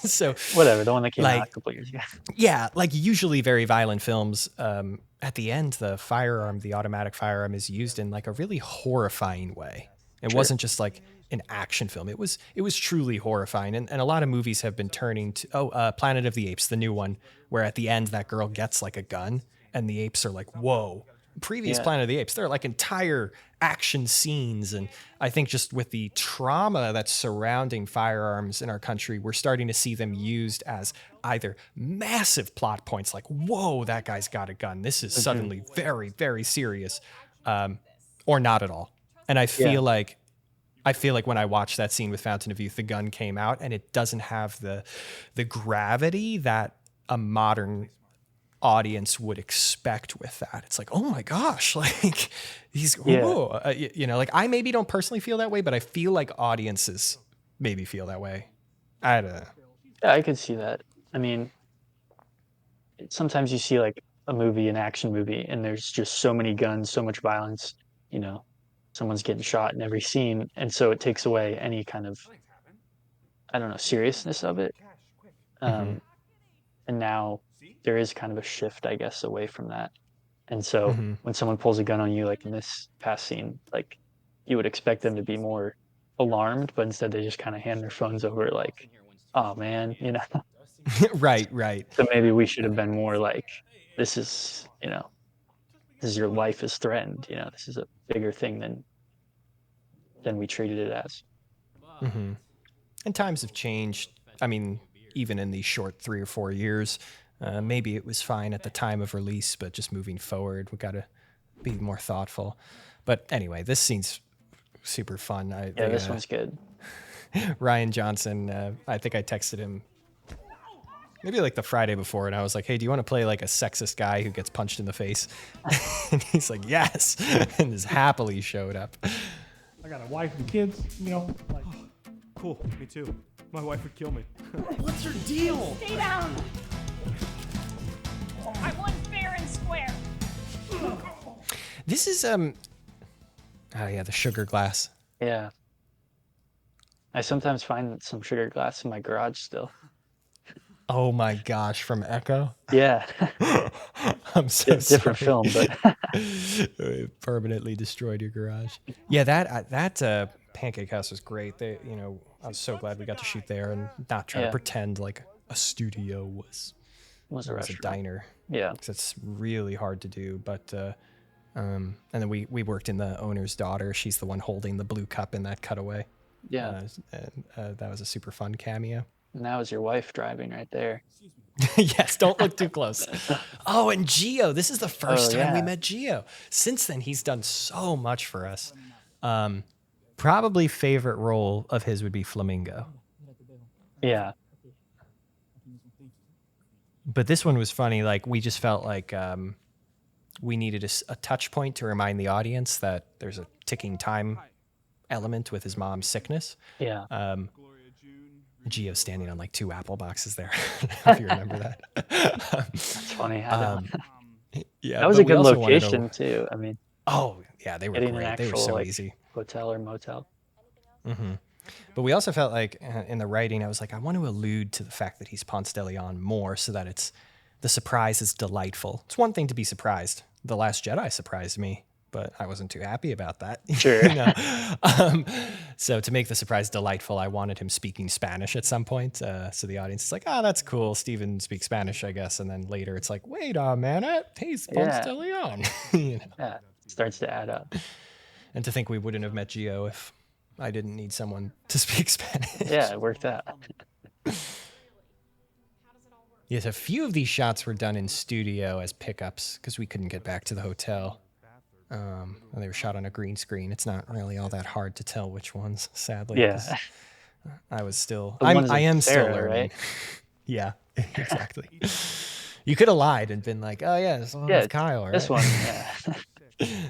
So Whatever, the one that came out like a couple years ago. yeah, like usually very violent films. At the end, the automatic firearm, is used in like a really horrifying way. It Sure. wasn't just like an action film. It was truly horrifying. And a lot of movies have been turning to Planet of the Apes, the new one, where at the end that girl gets like a gun and the apes are like, whoa. Previous Yeah. Planet of the Apes, they're like entire action scenes. And I think just with the trauma that's surrounding firearms in our country, we're starting to see them used as either massive plot points, like, whoa, that guy's got a gun. This is suddenly very, very serious, or not at all. And I feel like when I watched that scene with Fountain of Youth, the gun came out and it doesn't have the gravity that a modern audience would expect with that. It's like, oh my gosh, like he's whoa. Like I maybe don't personally feel that way, but I feel like audiences maybe feel that way. I don't know. Yeah, I could see that. I mean, sometimes you see like a movie, an action movie, and there's just so many guns, so much violence, someone's getting shot in every scene, and so it takes away any kind of, I don't know, seriousness of it. Mhm. And now there is kind of a shift, I guess, away from that. And so Mhm. when someone pulls a gun on you, like in this past scene, like you would expect them to be more alarmed, but instead they just kind of hand their phones over, like, oh man, you know. Right, right. So maybe we should have been more like, this is, this is your life is threatened, this is a bigger thing than we treated it as. Hmm. And times have changed. I mean, even in these short 3 or 4 years, maybe it was fine at the time of release, but just moving forward, we got to be more thoughtful. But anyway, this scene's super fun. Yeah, this one's good. Ryan Johnson, I think I texted him maybe like the Friday before, and I was like, hey, do you want to play like a sexist guy who gets punched in the face? And he's like, yes, and just happily showed up. I got a wife and kids, like. Cool, me too. My wife would kill me. What's your deal? Stay down. I want fair and square. This is oh yeah, the sugar glass. Yeah. I sometimes find some sugar glass in my garage still. Oh my gosh, from Echo. Yeah. I'm so Different sorry. film, but It permanently destroyed your garage. Yeah, that Pancake House was great. They, I was so glad we got to shoot there and not try to Yeah. pretend like a studio was a a restaurant. diner. Yeah. Because it's really hard to do. But and then we worked in the owner's daughter. She's the one holding the blue cup in that cutaway. Yeah. And that was a super fun cameo. And that was your wife driving right there. Yes, don't look too close. Oh, and Gio. This is the first time we yeah. met Gio. Since then, he's done so much for us. Probably favorite role of his would be Flamingo. Yeah. But this one was funny. Like, we just felt like we needed a touch point to remind the audience that there's a ticking time element with his mom's sickness. Yeah. Gio's standing on like 2 apple boxes there. If you remember that. That's funny. I don't Yeah, that was a but we good also wanted to- location too. I mean, Oh, yeah, they were getting an great. They were actual so like easy. hotel or motel. Hmm. But we also felt like in the writing, I was like, I want to allude to the fact that he's Ponce de Leon more so that the surprise is delightful. It's one thing to be surprised. The Last Jedi surprised me, but I wasn't too happy about that. Sure. So to make the surprise delightful, I wanted him speaking Spanish at some point. So the audience is like, oh, that's cool. Steven speaks Spanish, I guess. And then later it's like, wait a minute, he's Ponce de Leon. Yeah. It starts to add up. And to think we wouldn't have met Gio if I didn't need someone to speak Spanish. Yeah, it worked out. Yes, a few of these shots were done in studio as pickups because we couldn't get back to the hotel. And they were shot on a green screen. It's not really all that hard to tell which ones, sadly. Yeah. 'cause I was still, The ones I with am still Sarah, learning. right? Yeah, exactly. You could have lied and been like, oh yeah, this one with Kyle, right? This one, yeah.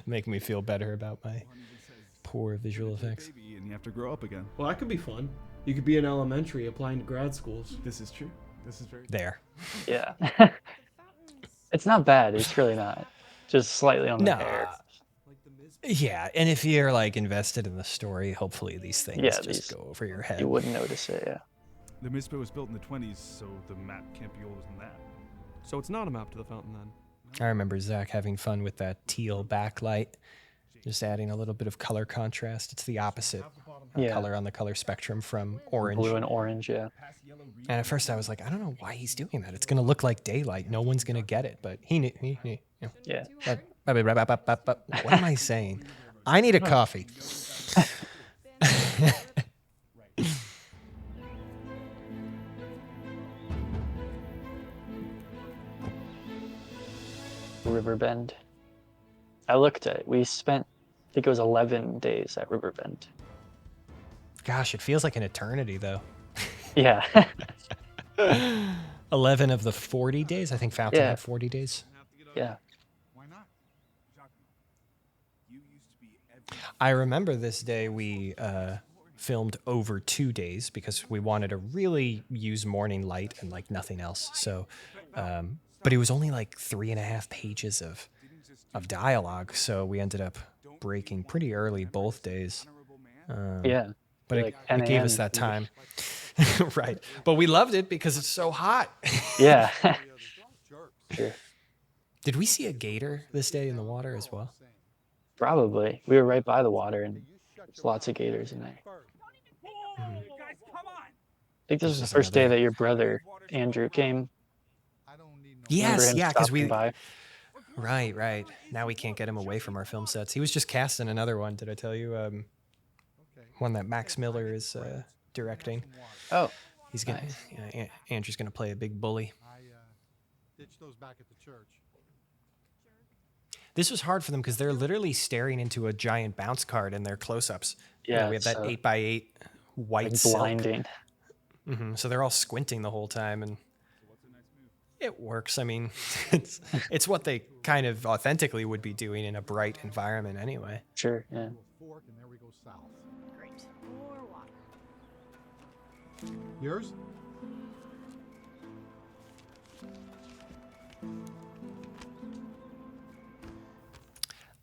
Make me feel better about my poor visual effects. And you have to grow up again. Well, that could be fun. You could be in elementary applying to grad schools. This is true. This is very There. Yeah. It's not bad. It's really not. Just slightly on the No. hair. Yeah, and if you're like invested in the story, hopefully these things Yeah, just go over your head. You wouldn't notice it, yeah. The Misfit was built in the 20s, so the map can't be older than that. So it's not a map to the fountain then. I remember Zach having fun with that teal backlight, just adding a little bit of color contrast. It's the opposite color on the color spectrum from orange. Blue and orange, yeah. And at first I was like, I don't know why he's doing that. It's going to look like daylight. No one's going to get it. But he knew. Yeah. What am I saying? I need a coffee. Riverbend. I looked at it. We spent, I think it was 11 days at Riverbend. Gosh, it feels like an eternity, though. Yeah. 11 of the 40 days? I think Fountain had 40 days. Yeah. I remember this day we filmed over 2 days because we wanted to really use morning light and like nothing else. So, but it was only like 3.5 pages of dialogue. So we ended up breaking pretty early both days. Yeah. But like it 10 gave us a.m. that time. Right. But we loved it because it's so hot. Yeah. Sure. Did we see a gator this day in the water as well? Probably. We were right by the water, and there's lots of gators in there. I think this was the first day that your brother Andrew came. Remember Yes, him yeah, because stopping by? Right. Now we can't get him away from our film sets. He was just cast in another one. Did I tell you? One that Max Miller is directing. Oh, he's gonna. nice. Yeah, Andrew's gonna play a big bully. Ditch those back at the church. This was hard for them because they're literally staring into a giant bounce card in their close-ups. Yeah, we have that so 8x8 white like silk. blinding. So they're all squinting the whole time, and it works. I mean, it's what they kind of authentically would be doing in a bright environment anyway. Sure, yeah. Fork, and there we go south. Great. More water. Yours?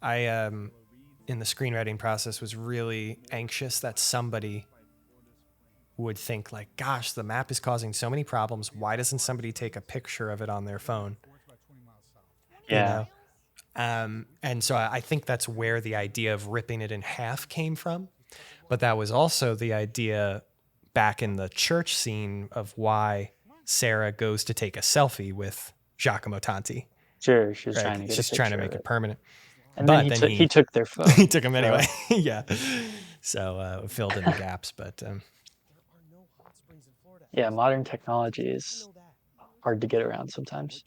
I, in the screenwriting process, was really anxious that somebody would think like, gosh, the map is causing so many problems. Why doesn't somebody take a picture of it on their phone? Yeah. And so I think that's where the idea of ripping it in half came from. But that was also the idea back in the church scene of why Sarah goes to take a selfie with Giacomo Tanti. Sure, she was Right? trying to get She's a trying to picture make of it permanent. And But then then he took their phone. he took them anyway. Yeah. So filled in the gaps, but Yeah, modern technology is hard to get around sometimes.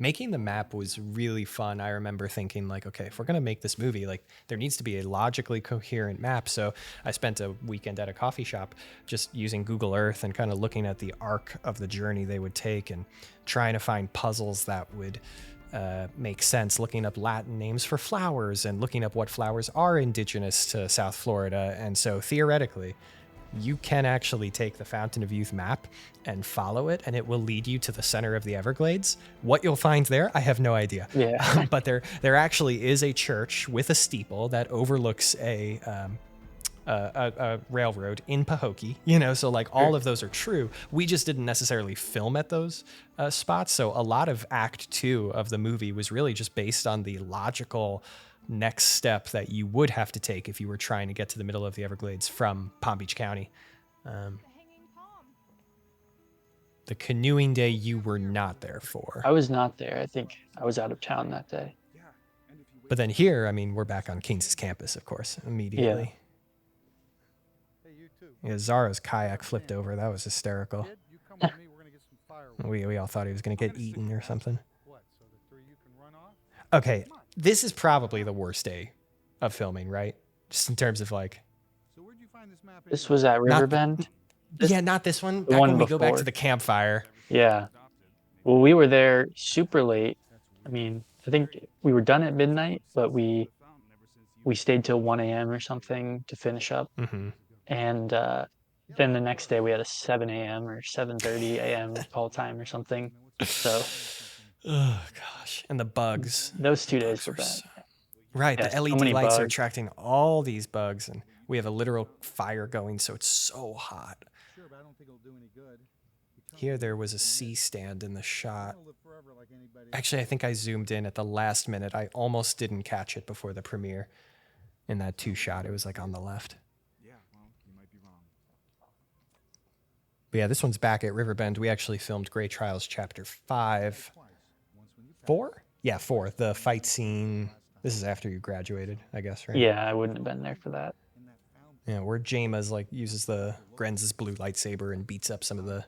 making the map was really fun. I remember thinking like, okay, if we're going to make this movie, like there needs to be a logically coherent map. So I spent a weekend at a coffee shop just using Google Earth and kind of looking at the arc of the journey they would take and trying to find puzzles that would make sense, looking up Latin names for flowers and looking up what flowers are indigenous to South Florida. And so theoretically, you can actually take the Fountain of Youth map and follow it, and it will lead you to the center of the Everglades. What you'll find there, I have no idea. Yeah. But there actually is a church with a steeple that overlooks a railroad in Pahokee, so like all of those are true. We just didn't necessarily film at those spots. So a lot of Act 2 of the movie was really just based on the logical next step that you would have to take if you were trying to get to the middle of the Everglades from Palm Beach County. The canoeing day you were not there for. I was not there. I think I was out of town that day. But then here, I mean, we're back on King's campus, of course, immediately. Yeah, Zara's kayak flipped over. That was hysterical. We all thought he was going to get eaten or something. Okay, this is probably the worst day of filming, right? Just in terms of like... This was at Riverbend? Not this one. The Back one when we go back before. to the campfire. Yeah. Well, we were there super late. I mean, I think we were done at midnight, but we stayed till 1 a.m. or something to finish up. Mm-hmm. And then the next day we had a 7 a.m. or 7:30 a.m. call time or something. So... Oh, gosh. And the bugs. Those 2 days were bad. Right. Yeah, The so LED many lights are bugs. attracting all these bugs, and we have a literal fire going, so it's so hot. Sure, but I don't think it'll do any good. Here there was a C stand in the shot. Actually, I think I zoomed in at the last minute. I almost didn't catch it before the premiere. In that 2 shot, it was like on the left. Yeah, well, you might be wrong. But yeah, this one's back at Riverbend. We actually filmed Grey Trials Chapter 5. 4? Yeah, 4. The fight scene. This is after you graduated, I guess, right? Yeah, I wouldn't have been there for that. Yeah, where Jaema's like uses the Grenz's blue lightsaber and beats up some of the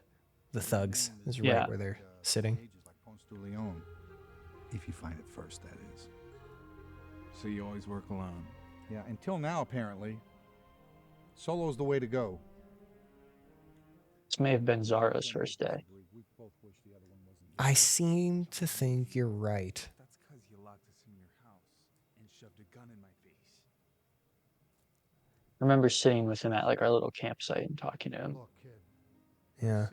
thugs. This is right Yeah. where they're sitting. Like Ponce de Leon. If you find it first, that is. So you always work alone. Yeah, until now, apparently. Solo's the way to go. This may have been Zara's first day. I seem to think you're right. That's because you locked us in your house and shoved a gun in my face. I remember sitting with him at like our little campsite and talking to him. Yeah.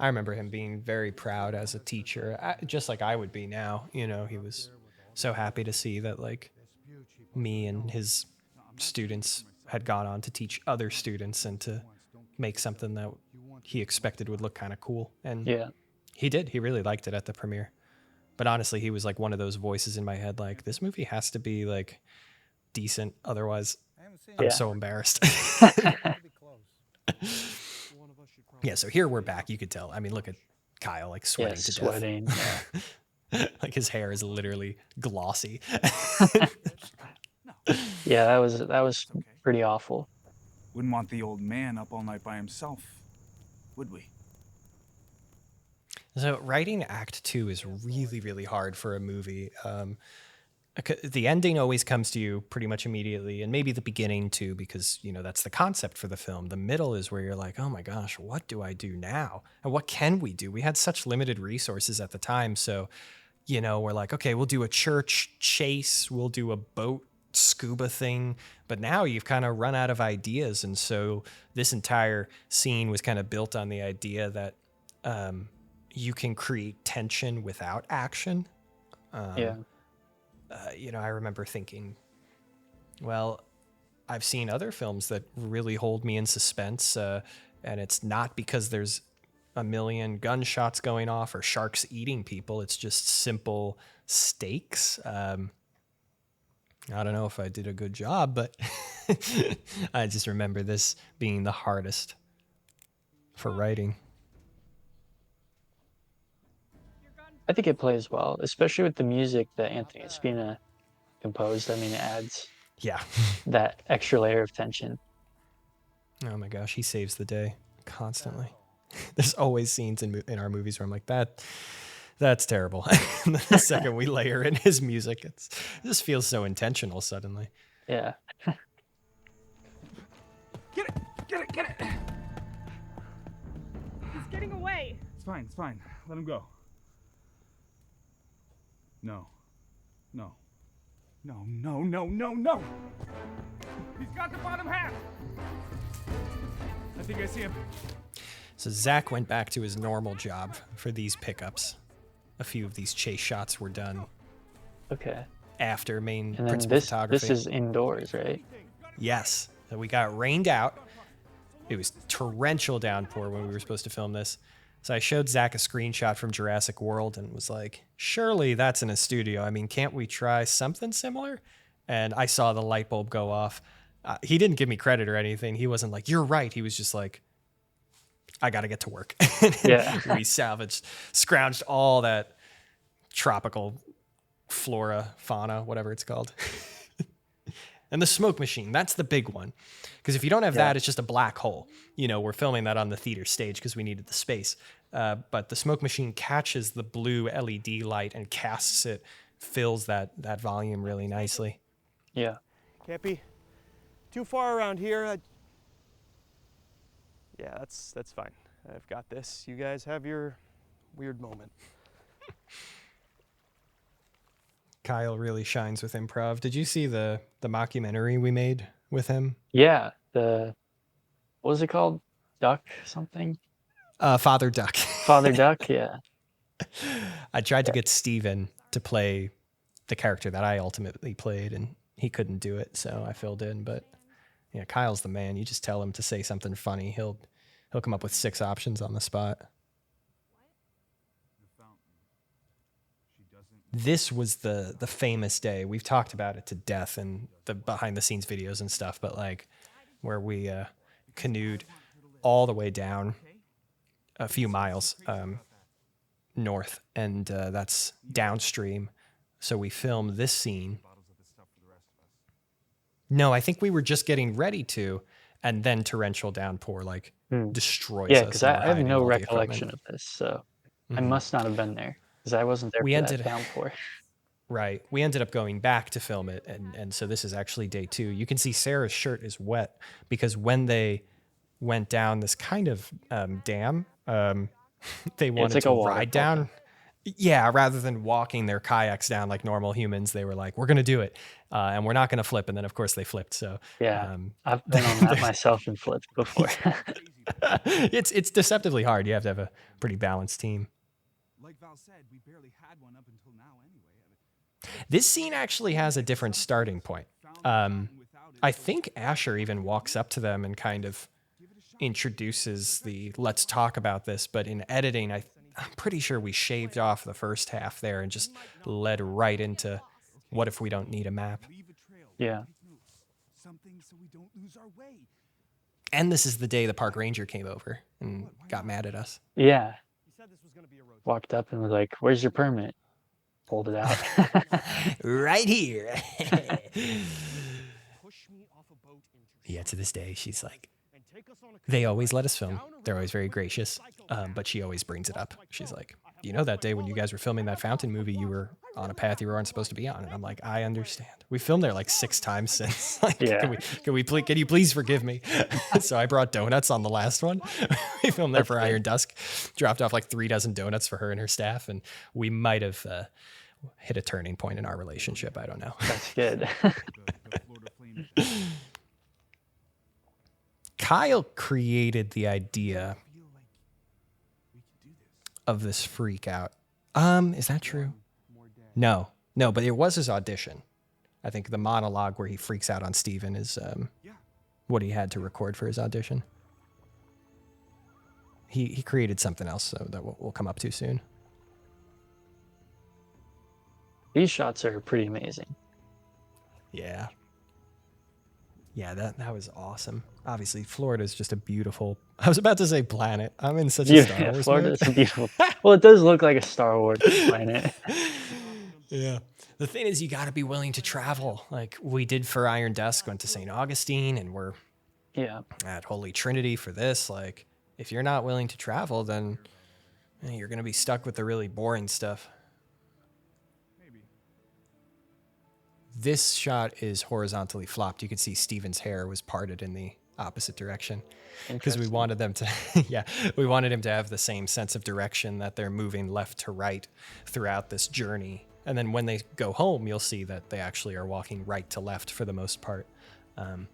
I remember him being very proud as a teacher, just like I would be now. He was so happy to see that like me and his students had gone on to teach other students and to make something that he expected would look kind of cool. And Yeah. he did. He really liked it at the premiere. But honestly, he was like one of those voices in my head, like, this movie has to be like decent. Otherwise, I'm so embarrassed. Yeah, so here we're back. You could tell. I mean, look at Kyle like sweating to sweating. death. Like his hair is literally glossy. Yeah, that was pretty awful. Wouldn't want the old man up all night by himself, would we? So writing Act 2 is really, really hard for a movie. The ending always comes to you pretty much immediately, and maybe the beginning too, because, you know, that's the concept for the film. The middle is where you're like, oh my gosh, what do I do now? And what can we do? We had such limited resources at the time. So, you know, we're like, okay, we'll do a church chase, we'll do a boat scuba thing, but now you've kind of run out of ideas. And so this entire scene was kind of built on the idea that you can create tension without action. You know, I remember thinking, well, I've seen other films that really hold me in suspense, and it's not because there's a million gunshots going off or sharks eating people. It's just simple stakes. I don't know if I did a good job, but I just remember this being the hardest for writing. I think it plays well, especially with the music that Anthony Espina composed. I mean, it adds that extra layer of tension. Oh my gosh, he saves the day constantly. There's always scenes in our movies where I'm like, that's terrible. And the second we layer in his music, it just feels so intentional suddenly. Yeah. Get it! He's getting away. It's fine. Let him go. No. He's got the bottom half. I think I see him. So Zach went back to his normal job for these pickups. A few of these chase shots were done. Okay. After main And then principal photography. this is indoors, right? Yes. So we got rained out. It was torrential downpour when we were supposed to film this. So I showed Zach a screenshot from Jurassic World and was like, surely that's in a studio. I mean, can't we try something similar? And I saw the light bulb go off. He didn't give me credit or anything. He wasn't like, you're right. He was just like, I got to get to work. Yeah. We scrounged all that tropical flora, fauna, whatever it's called. And the smoke machine, that's the big one. Because if you don't have that, it's just a black hole. You know, we're filming that on the theater stage because we needed the space. But the smoke machine catches the blue LED light and casts it, fills that volume really nicely. Yeah. Can't be too far around here. Yeah, that's fine. I've got this. You guys have your weird moment. Kyle really shines with improv. Did you see the mockumentary we made with him? Yeah. What was it called? Duck something? Father Duck. Father Duck, yeah. I tried to get Steven to play the character that I ultimately played, and he couldn't do it, so I filled in. But yeah, Kyle's the man. You just tell him to say something funny. He'll come up with 6 options on the spot. This was the famous day. We've talked about it to death in the behind the scenes videos and stuff, but like where we canoed all the way down a few miles north, and that's downstream. So we filmed this scene. No, I think we were just getting ready to, and then torrential downpour destroys us. Yeah, because I have no recollection of this, so I must not have been there because I wasn't there for that downpour. Right. We ended up going back to film it, and so this is actually day 2. You can see Sarah's shirt is wet because when they went down this kind of dam, they wanted to ride down. Yeah, rather than walking their kayaks down like normal humans, they were like, we're going to do it, and we're not going to flip. And then, of course, they flipped. So yeah, I've been on that myself and flipped before. It's deceptively hard. You have to have a pretty balanced team. Like Val said, we barely had one up until now anyway. This scene actually has a different starting point. I think Asher even walks up to them and kind of introduces the let's talk about this, but in editing, I'm pretty sure we shaved off the first half there and just led right into what if we don't need a map. Yeah. Something so we don't lose our way. And this is the day the park ranger came over and got mad at us. Yeah. Walked up and was like, "Where's your permit?" Pulled it out. Right here. Yeah, to this day, she's like, they always let us film. They're always very gracious, but she always brings it up. She's like, you know, that day when you guys were filming that Fountain movie, you were on a path you weren't supposed to be on. And I'm like, I understand. We filmed there like 6 times since. Like, Yeah. can you please forgive me? So I brought donuts on the last one. We filmed there for Iron Dusk, dropped off like 3 dozen donuts for her and her staff, and we might have hit a turning point in our relationship. I don't know. That's good. Kyle created the idea of this freak out. Is that true? No, but it was his audition. I think the monologue where he freaks out on Steven is what he had to record for his audition. He created something else so that we'll come up to soon. These shots are pretty amazing. Yeah. Yeah, that was awesome. Obviously, Florida is just a beautiful... I was about to say planet. I'm in such a Star Wars Florida mood. is beautiful. Well, it does look like a Star Wars planet. Yeah. The thing is, you got to be willing to travel. Like we did for Iron Dusk, went to St. Augustine, and we're at Holy Trinity for this. Like, if you're not willing to travel, then you're going to be stuck with the really boring stuff. This shot is horizontally flopped. You can see Steven's hair was parted in the opposite direction because we wanted them to, we wanted him to have the same sense of direction that they're moving left to right throughout this journey. And then when they go home, you'll see that they actually are walking right to left for the most part.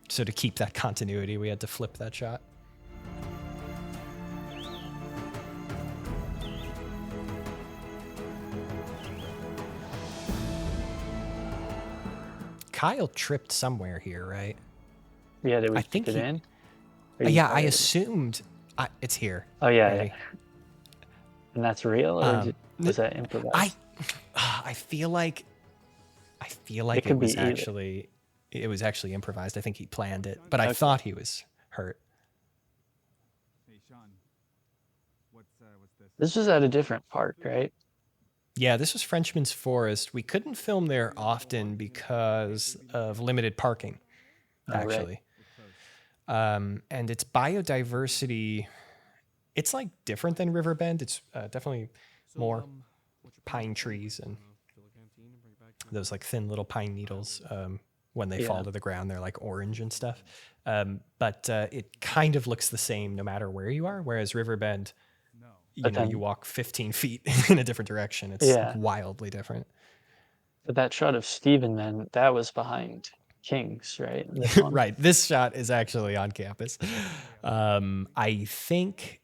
So to keep that continuity, we had to flip that shot. Kyle tripped somewhere here, right? Yeah, did we I think it in? I assumed it's here. Oh yeah, Ready? yeah. And that's real, or was that improvised? I feel like It could it was be either. actually improvised. I think he planned it, but I thought he was hurt. Hey, Sean. What's this? This was at a different park, right? Yeah, this was Frenchman's Forest. We couldn't film there often because of limited parking, actually. And its biodiversity, it's like different than Riverbend. It's definitely more pine trees and those like thin little pine needles. When they fall to the ground, they're like orange and stuff. But it kind of looks the same no matter where you are, whereas Riverbend... you walk 15 feet in a different direction. It's wildly different. But that shot of Steven, then, that was behind King's, right? This one? Right. This shot is actually on campus. I think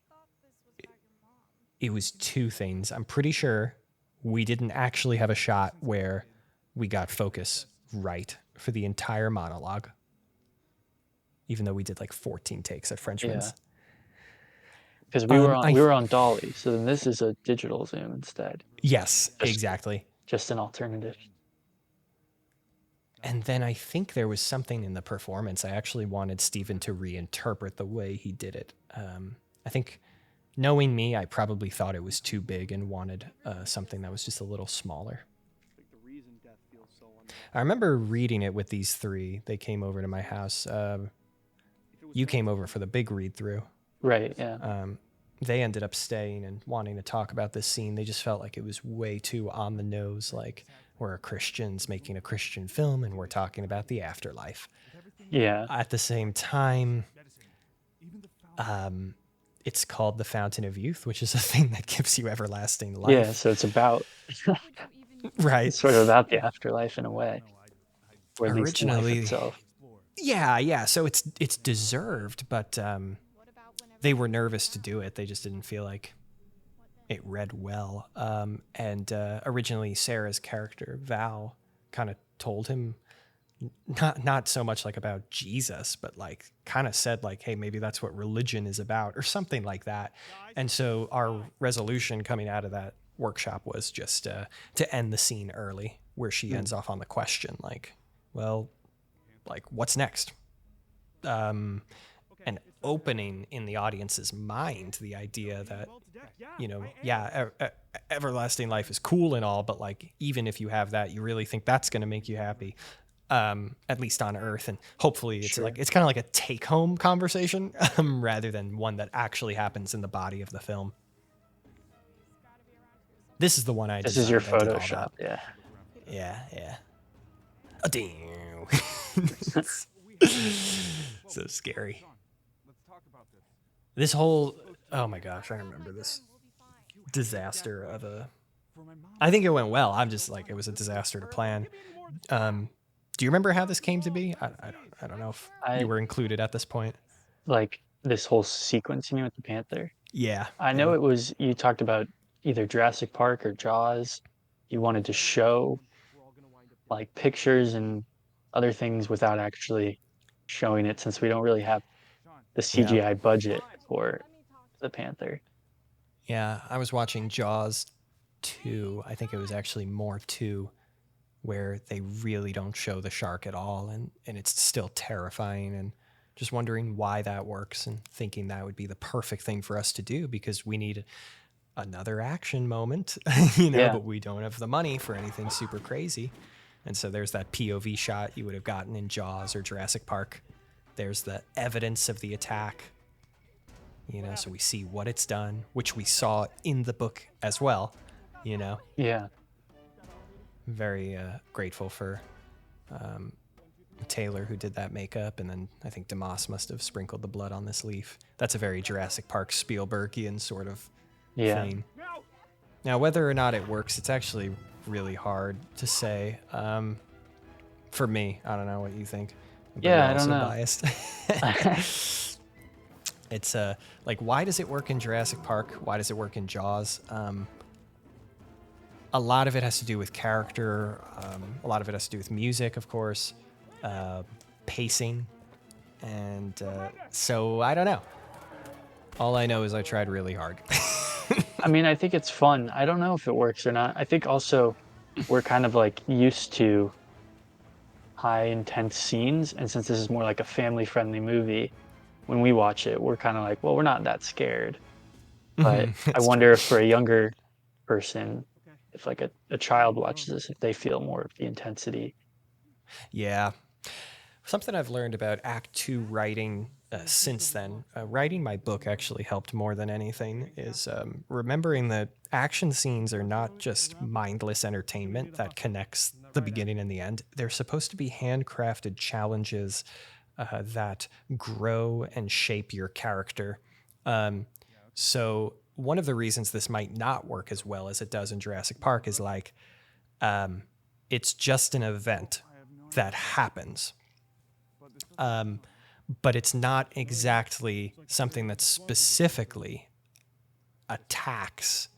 it was 2 things. I'm pretty sure we didn't actually have a shot where we got focus right for the entire monologue, even though we did like 14 takes at Frenchman's. Yeah. Because we were on Dolly, so then this is a digital zoom instead. Yes, exactly. Just an alternative. And then I think there was something in the performance. I actually wanted Steven to reinterpret the way he did it. I think, knowing me, I probably thought it was too big and wanted something that was just a little smaller. I remember reading it with these 3. They came over to my house. You came over for the big read-through. Right, yeah. They ended up staying and wanting to talk about this scene. They just felt like it was way too on the nose, like we're Christians making a Christian film and we're talking about the afterlife. Yeah. At the same time, it's called The Fountain of Youth, which is a thing that gives you everlasting life. Yeah, so it's about... right. It's sort of about the afterlife in a way. Or at least life Originally... itself. Yeah. So it's deserved, but they were nervous to do it. They just didn't feel like it read well. And originally Sarah's character, Val, kind of told him not so much like about Jesus, but like kind of said like, hey, maybe that's what religion is about or something like that. And so our resolution coming out of that workshop was just to end the scene early, where she ends off on the question like, well, like what's next? And opening in the audience's mind the idea that, you know, everlasting life is cool and all, but like even if you have that, you really think that's going to make you happy, at least on Earth. And hopefully it's it's kind of like a take-home conversation rather than one that actually happens in the body of the film. This is the one I. This is your Photoshop, yeah. Yeah. Oh, damn. So scary. This whole, oh my gosh, I remember this disaster of I think it went well. I'm just like, it was a disaster to plan. Do you remember how this came to be? I don't know if you were included at this point. Like this whole sequence, you mean, with the panther? Yeah. I know it was, you talked about either Jurassic Park or Jaws. You wanted to show like pictures and other things without actually showing it, since we don't really have the CGI budget for the panther. Yeah, I was watching Jaws 2. I think it was actually more 2, where they really don't show the shark at all, and it's still terrifying, and just wondering why that works and thinking that would be the perfect thing for us to do because we need another action moment, you know, but we don't have the money for anything super crazy. And so there's that POV shot you would have gotten in Jaws or Jurassic Park. There's the evidence of the attack, you know, so we see what it's done, which we saw in the book as well, you know. Yeah. Very grateful for Taylor, who did that makeup, and then I think DeMoss must have sprinkled the blood on this leaf. That's a very Jurassic Park Spielbergian sort of thing. Now, whether or not it works, it's actually really hard to say. For me, I don't know what you think. I don't know. Biased. It's like, why does it work in Jurassic Park? Why does it work in Jaws? A lot of it has to do with character. A lot of it has to do with music, of course, pacing. And so I don't know. All I know is I tried really hard. I mean, I think it's fun. I don't know if it works or not. I think also we're kind of like used to high intense scenes. And since this is more like a family friendly movie, when we watch it, we're kind of like, well, we're not that scared. But I wonder if for a younger person, if like a child watches this, if they feel more of the intensity. Yeah. Something I've learned about Act 2 writing since then, writing my book actually helped more than anything, is remembering that action scenes are not just mindless entertainment that connects the beginning and the end. They're supposed to be handcrafted challenges that grow and shape your character. So one of the reasons this might not work as well as it does in Jurassic Park is like, it's just an event that happens. But it's not exactly something that specifically attacks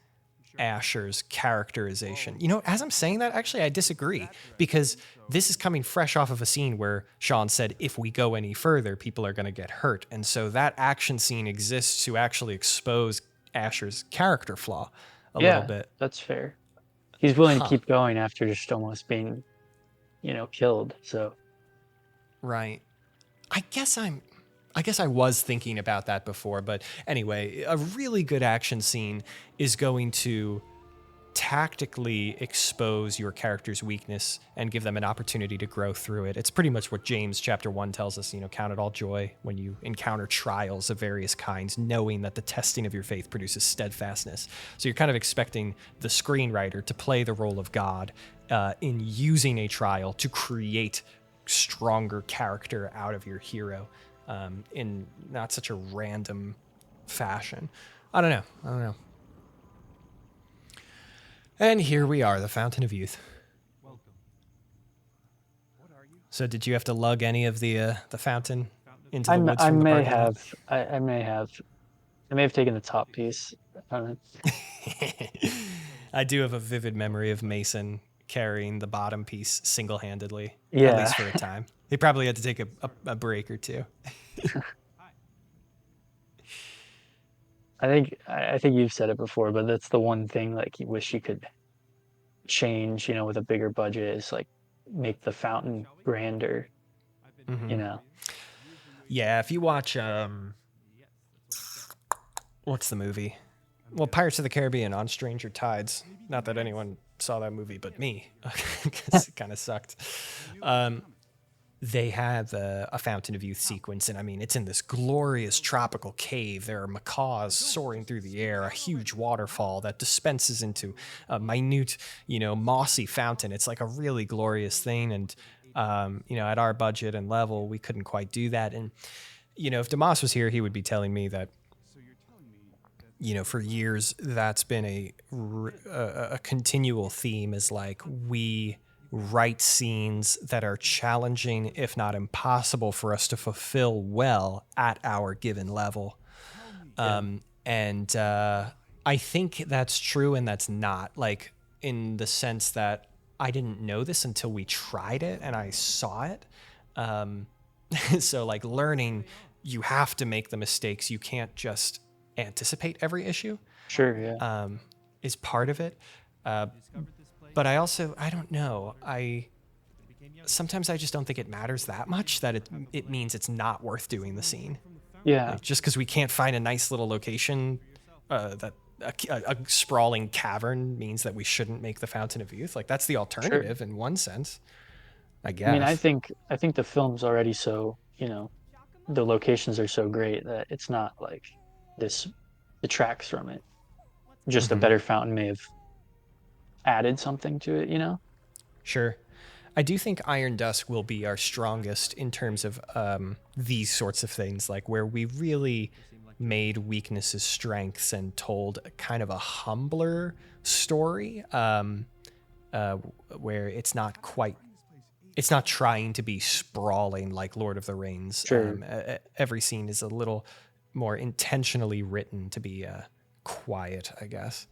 Asher's characterization. You know, as I'm saying that, actually, I disagree, because this is coming fresh off of a scene where Sean said, if we go any further, people are going to get hurt. And so that action scene exists to actually expose Asher's character flaw a little bit. That's fair. He's willing to keep going after just almost being, you know, killed. So. Right. I guess I was thinking about that before, but anyway, a really good action scene is going to tactically expose your character's weakness and give them an opportunity to grow through it. It's pretty much what James chapter 1 tells us, you know, count it all joy when you encounter trials of various kinds, knowing that the testing of your faith produces steadfastness. So you're kind of expecting the screenwriter to play the role of God in using a trial to create stronger character out of your hero in not such a random fashion. I don't know. And here we are, the Fountain of Youth. So did you have to lug any of the fountain into the woods from the parking lot? I may have taken the top piece. I don't know. I do have a vivid memory of Mason carrying the bottom piece single-handedly, Yeah. at least for a time. He probably had to take a break or two. I think you've said it before, but that's the one thing like you wish you could change, with a bigger budget is like make the fountain grander, Mhm. you know. Yeah, if you watch what's the movie? Well, Pirates of the Caribbean on Stranger Tides. Not that anyone saw that movie but me, because it kind of sucked. They have a Fountain of Youth sequence, and I mean, it's in this glorious tropical cave. There are macaws soaring through the air, a huge waterfall that dispenses into a minute, mossy fountain. It's like a really glorious thing, and at our budget and level, we couldn't quite do that. And if Damas was here, he would be telling me that, for years, that's been a continual theme, is like we write scenes that are challenging, if not impossible, for us to fulfill well at our given level. And I think that's true, and that's not, like, in the sense that I didn't know this until we tried it and I saw it. So, like, learning, you have to make the mistakes. You can't just anticipate every issue. Sure, yeah. Is part of it. But I don't know. Sometimes I just don't think it matters that much, that it means it's not worth doing the scene. Yeah. Like, just because we can't find a nice little location, that a sprawling cavern means that we shouldn't make the Fountain of Youth. Like, that's the alternative in one sense, I guess. I mean, I think the film's already so, the locations are so great that it's not like this detracts from it. Just a better fountain may have added something to it, Sure. I do think Iron Dusk will be our strongest in terms of these sorts of things, like where we really made weaknesses strengths and told kind of a humbler story, where it's not trying to be sprawling like Lord of the Rings. Sure. Every scene is a little more intentionally written to be quiet, I guess.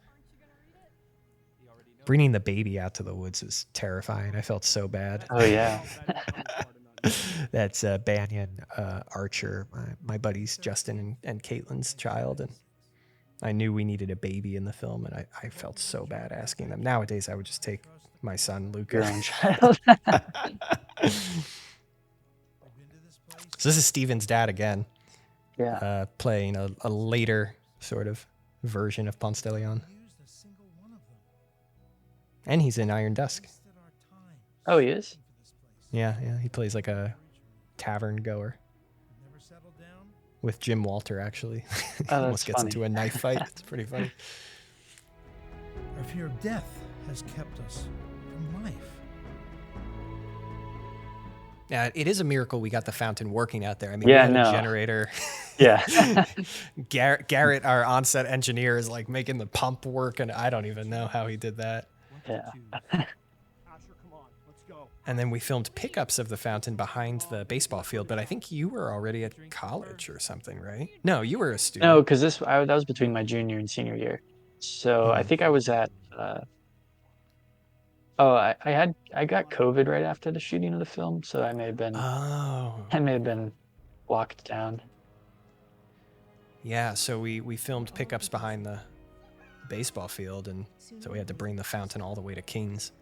Bringing the baby out to the woods was terrifying. I felt so bad. Oh, yeah. That's Banyan Archer, my buddies Justin and Caitlin's child, and I knew we needed a baby in the film, and I felt so bad asking them. Nowadays, I would just take my son, Luca. Your own child. So this is Steven's dad again. Yeah. Playing a later sort of version of Ponce de Leon. And he's in Iron Dusk. Oh, he is? Yeah. He plays like a tavern goer. With Jim Walter, actually. Oh, Almost that's gets funny. into a knife fight. It's pretty funny. Our fear of death has kept us from life. Yeah, it is a miracle we got the fountain working out there. I mean, Yeah, we had no. a generator. Yeah. Garrett, our on-set engineer, is like making the pump work, and I don't even know how he did that. Yeah. And then we filmed pickups of the fountain behind the baseball field, but I think you were already at college or something, right? No, you were a student. No, because that was between my junior and senior year. So I think I was at. I got COVID right after the shooting of the film, so I may have been. Oh. I may have been locked down. Yeah, so we filmed pickups behind the baseball field, and so we had to bring the fountain all the way to Kings.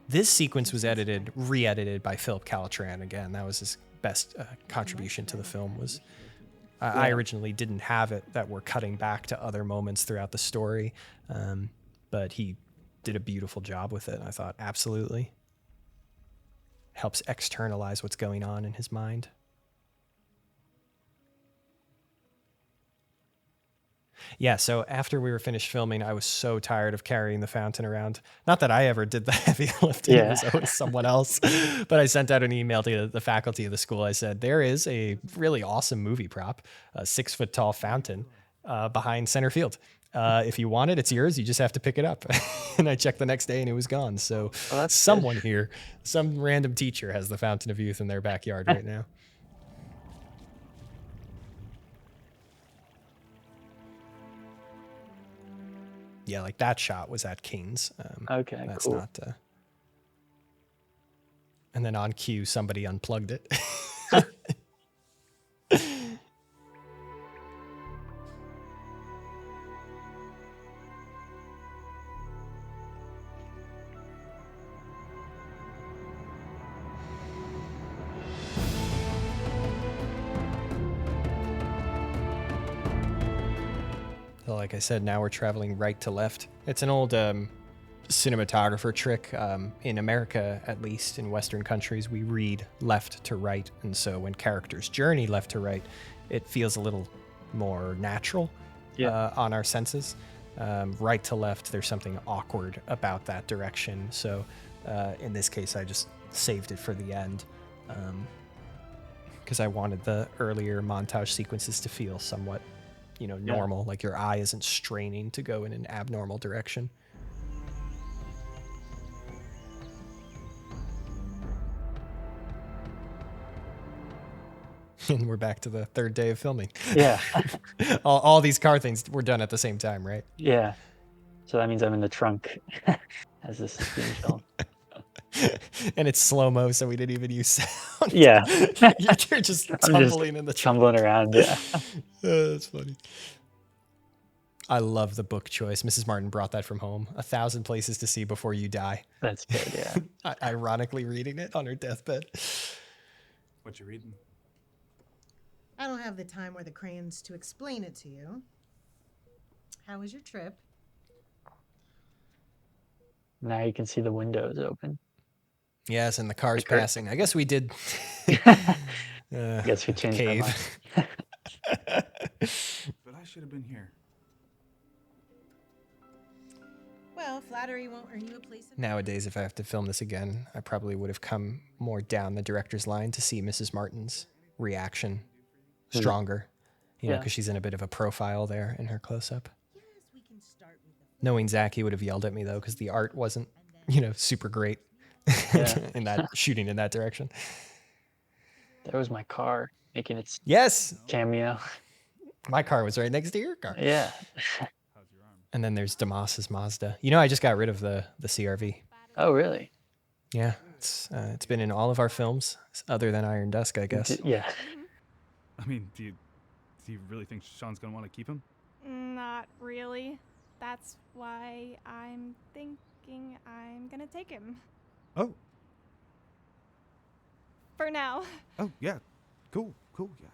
This sequence was re-edited by Philip Caltran again. That was his best contribution to the film. Was I originally didn't have it that we're cutting back to other moments throughout the story, but he did a beautiful job with it. I thought absolutely helps externalize what's going on in his mind. Yeah, so after we were finished filming, I was so tired of carrying the fountain around. Not that I ever did the heavy lifting, it was always someone else. But I sent out an email to the faculty of the school. I said, there is a really awesome movie prop, a 6-foot-tall fountain behind center field. If you want it, it's yours. You just have to pick it up. And I checked the next day and it was gone. So someone here, some random teacher has the Fountain of Youth in their backyard right now. Yeah, like that shot was at Kings. Okay, that's cool. not And then on cue, somebody unplugged it. So like I said, now we're traveling right to left. It's an old cinematographer trick. In America, at least, in Western countries, we read left to right. And so when characters journey left to right, it feels a little more natural on our senses. Right to left, there's something awkward about that direction. So in this case, I just saved it for the end because I wanted the earlier montage sequences to feel somewhat, normal, like your eye isn't straining to go in an abnormal direction. And we're back to the third day of filming. Yeah. all these car things were done at the same time, right? Yeah. So that means I'm in the trunk as this is being filmed. And it's slow-mo, so we didn't even use sound. Yeah. You're just tumbling in the trunk. Tumbling around, yeah. That's funny. I love the book choice. Mrs. Martin brought that from home. 1,000 Places to See Before You Die. That's good, yeah. Ironically reading it on her deathbed. What you reading? I don't have the time or the crayons to explain it to you. How was your trip? Now you can see the windows open. Yes, and the car's passing. I guess we did. I guess we changed our mind. But I should have been here. Well, flattery won't earn you a place in... Nowadays, if I have to film this again, I probably would have come more down the director's line to see Mrs. Martin's reaction stronger. Because she's in a bit of a profile there in her close-up. Knowing Zach, he would have yelled at me, though, because the art wasn't, super great in that shooting in that direction. There was my car making its cameo. My car was right next to your car. Yeah. And then there's Damas's Mazda. I just got rid of the CRV. Oh, really? Yeah, it's been in all of our films, other than Iron Dusk, I guess. Yeah. I mean, do you really think Sean's gonna want to keep him? Not really. That's why I'm thinking I'm gonna take him. Oh. For now. Oh, yeah. Cool, yeah.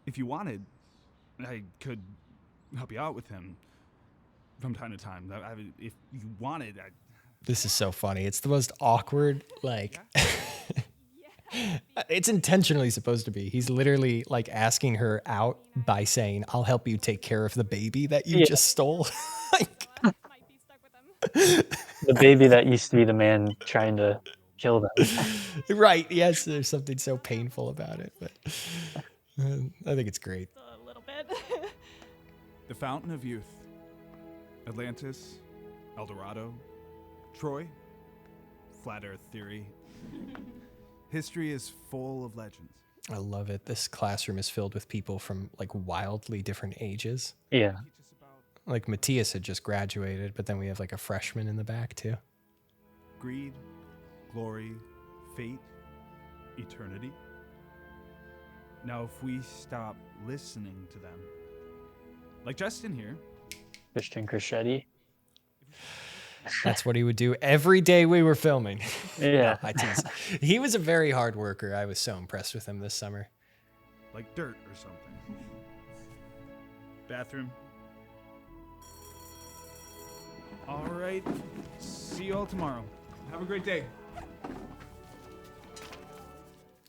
If you wanted, I could help you out with him from time to time. If you wanted, This is so funny. It's the most awkward, it's intentionally supposed to be. He's literally asking her out by saying, "I'll help you take care of the baby that you just stole." The baby that used to be the man trying to kill them. Right. Yes. There's something so painful about it, but I think it's great. A little bit. The Fountain of Youth, Atlantis, El Dorado, Troy, Flat Earth Theory. History is full of legends. I love it. This classroom is filled with people from wildly different ages. Yeah. Matthias had just graduated, but then we have a freshman in the back too. Greed, glory, fate, eternity. Now, if we stop listening to them, like Justin here. Christian Crescetti. That's what he would do every day we were filming. Yeah. No, I tease. He was a very hard worker. I was so impressed with him this summer. Like dirt or something. Bathroom. All right. See you all tomorrow. Have a great day.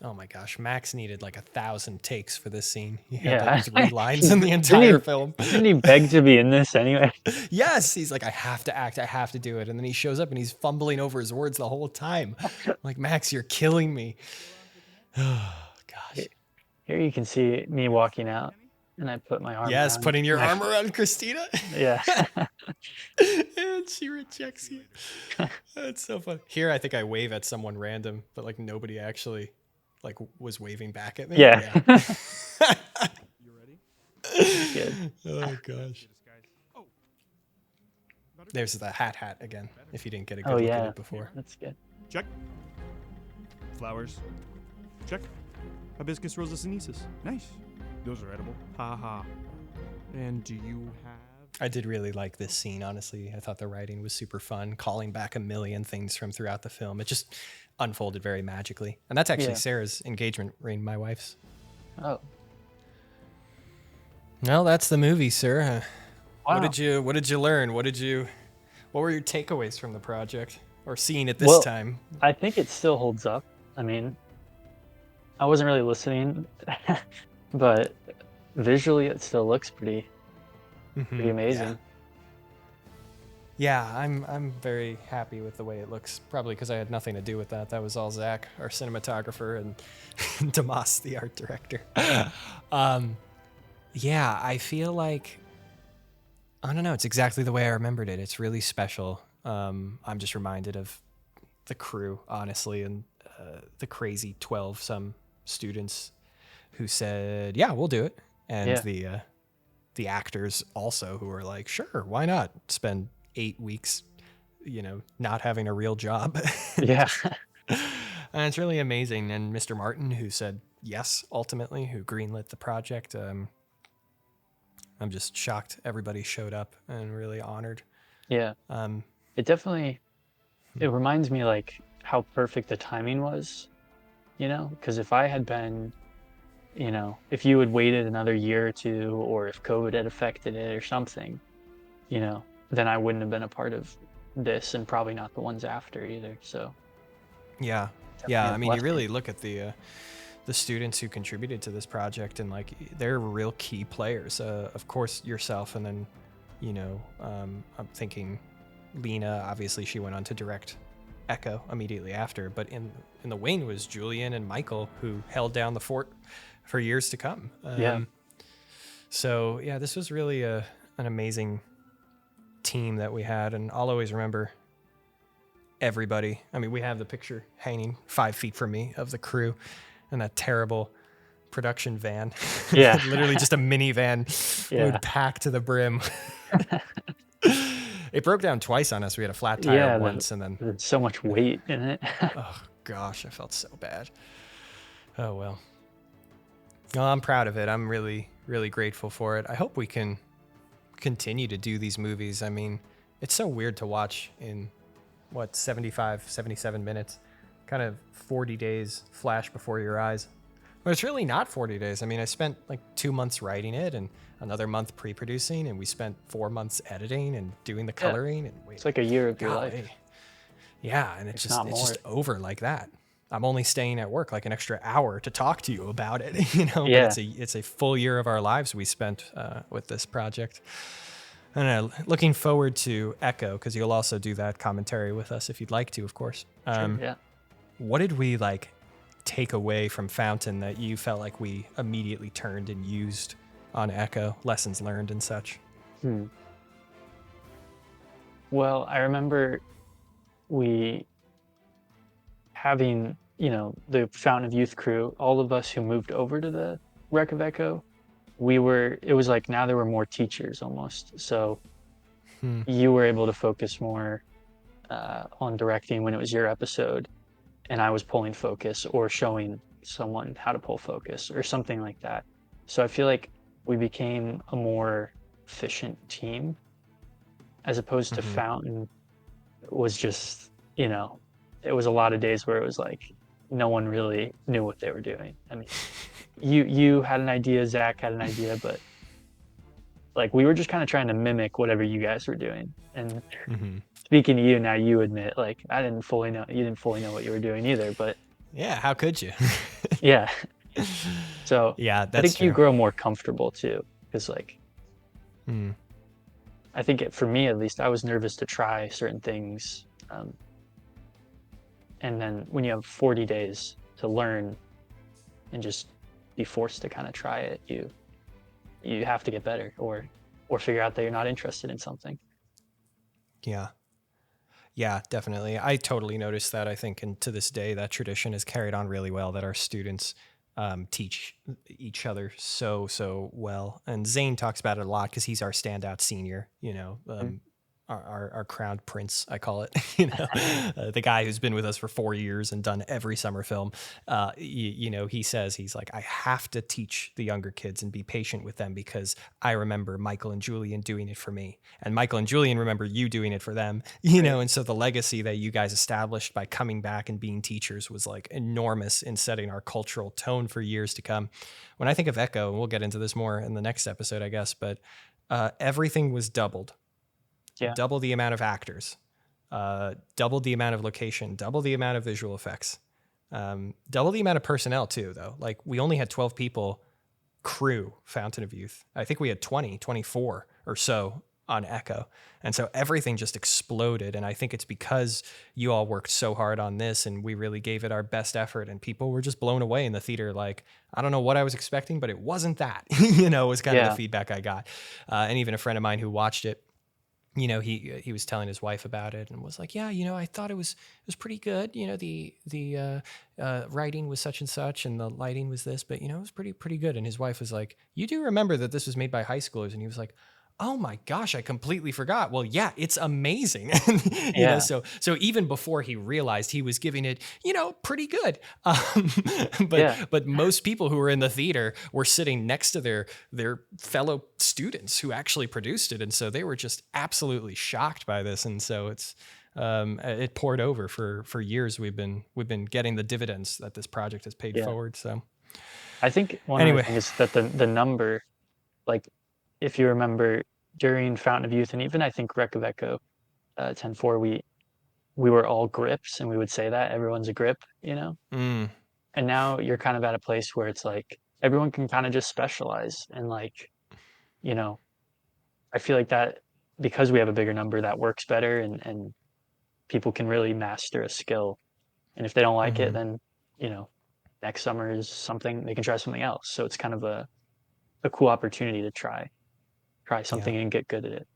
Oh my gosh, Max needed 1,000 takes for this scene. He Yeah. had 3 lines in the entire film. Didn't he beg to be in this anyway? Yes, he's like, I have to act, I have to do it. And then he shows up and he's fumbling over his words the whole time. I'm like, Max, you're killing me. Oh gosh. Here you can see me walking out, and I put my arm Yes, around putting your my- arm around Christina. Yeah. And she rejects you. That's so funny. Here, I think I wave at someone random, but nobody actually was waving back at me. Yeah. You ready? Good. Oh gosh. There's the hat again, if you didn't get a good Oh look yeah, at it before. that's good. Check. Flowers. Check. Hibiscus rosa sinensis. Nice. Those are edible. Ha ha. And do you have? I did really like this scene, honestly. I thought the writing was super fun, calling back a million things from throughout the film. It just unfolded very magically. And that's actually Sarah's engagement ring, my wife's. Oh. Well, that's the movie, sir. Wow. What did you learn? What were your takeaways from the project or seeing it this time? I think it still holds up. I mean, I wasn't really listening, but visually it still looks pretty amazing. Yeah, I'm very happy with the way it looks, probably because I had nothing to do with that. That was all Zach, our cinematographer, and Damas, the art director. Yeah, I feel like, I don't know, it's exactly the way I remembered it. It's really special. I'm just reminded of the crew, honestly, and the crazy 12-some students who said, yeah, we'll do it. And the actors also who were like, sure, why not spend 8 weeks, not having a real job. Yeah. And it's really amazing. And Mr. Martin, who said yes, ultimately, who greenlit the project. I'm just shocked everybody showed up and really honored. Yeah. It definitely, it reminds me like how perfect the timing was, because if I had been, if you had waited another year or two, or if COVID had affected it or something, then I wouldn't have been a part of this, and probably not the ones after either. So yeah. I mean, you really look at the students who contributed to this project, and like they're real key players. Of course, yourself, and then I'm thinking Lena. Obviously, she went on to direct Echo immediately after. But in the wing was Julian and Michael, who held down the fort for years to come. So yeah, this was really an amazing team that we had, and I'll always remember everybody. I mean, we have the picture hanging 5 feet from me of the crew and that terrible production van. Yeah. Literally just a minivan would pack to the brim. It broke down twice on us. We had a flat tire once, and then there's so much weight in it. Oh gosh, I felt so bad. Oh well. No, I'm proud of it. I'm really, really grateful for it. I hope we can continue to do these movies. I mean, it's so weird to watch in 75, 77 minutes, kind of 40 days flash before your eyes. But it's really not 40 days. I mean, I spent like 2 months writing it and another month pre-producing, and we spent 4 months editing and doing the coloring. And it's like a year of your life. Yeah, and it's just over like that. I'm only staying at work like an extra hour to talk to you about it, But it's a full year of our lives we spent with this project. And looking forward to Echo, because you'll also do that commentary with us if you'd like to, of course. Sure, yeah. What did we take away from Fountain that you felt like we immediately turned and used on Echo, lessons learned and such? Well, I remember we having, the Fountain of Youth crew, all of us who moved over to the Wreck of Echo, it was like now there were more teachers almost. So you were able to focus more on directing when it was your episode, and I was pulling focus or showing someone how to pull focus or something like that. So I feel like we became a more efficient team, as opposed to Fountain was just, it was a lot of days where it was like no one really knew what they were doing. I mean, you had an idea, Zach had an idea, but like we were just kind of trying to mimic whatever you guys were doing. And speaking to you now, you admit like you didn't fully know what you were doing either. But yeah, how could you? Yeah. So yeah, I think you grow more comfortable too, because I think for me at least, I was nervous to try certain things. And then when you have 40 days to learn and just be forced to kind of try it, you have to get better or figure out that you're not interested in something. Yeah, definitely. I totally noticed that. I think, and to this day, that tradition is carried on really well, that our students teach each other so well. And Zane talks about it a lot because he's our standout senior, our crowned prince, I call it, the guy who's been with us for 4 years and done every summer film. He says, he's like, I have to teach the younger kids and be patient with them because I remember Michael and Julian doing it for me, and Michael and Julian remember you doing it for them, and so the legacy that you guys established by coming back and being teachers was like enormous in setting our cultural tone for years to come. When I think of Echo, and we'll get into this more in the next episode, I guess, but everything was doubled. Yeah. Double the amount of actors, double the amount of location, double the amount of visual effects, double the amount of personnel too, though. Like we only had 12 people crew Fountain of Youth. I think we had 24 or so on Echo. And so everything just exploded. And I think it's because you all worked so hard on this and we really gave it our best effort, and people were just blown away in the theater. Like, I don't know what I was expecting, but it wasn't that, was kind of the feedback I got. And even a friend of mine who watched it, he was telling his wife about it and was like, yeah, I thought it was pretty good. The writing was such and such and the lighting was this, but it was pretty good. And his wife was like, you do remember that this was made by high schoolers? And he was like, oh my gosh, I completely forgot. Well, yeah, it's amazing. So even before he realized, he was giving it, pretty good. But most people who were in the theater were sitting next to their fellow students who actually produced it. And so they were just absolutely shocked by this. And so it poured over for years. We've been getting the dividends that this project has paid forward. So I think one of the things is that the number, like, if you remember during Fountain of Youth and even I think Wreck of Echo 10-4, we were all grips and we would say that everyone's a grip, And now you're kind of at a place where it's like everyone can kind of just specialize and like, I feel like that because we have a bigger number that works better and people can really master a skill. And if they don't like it, then, next summer is something they can try something else. So it's kind of a cool opportunity to try something and get good at it.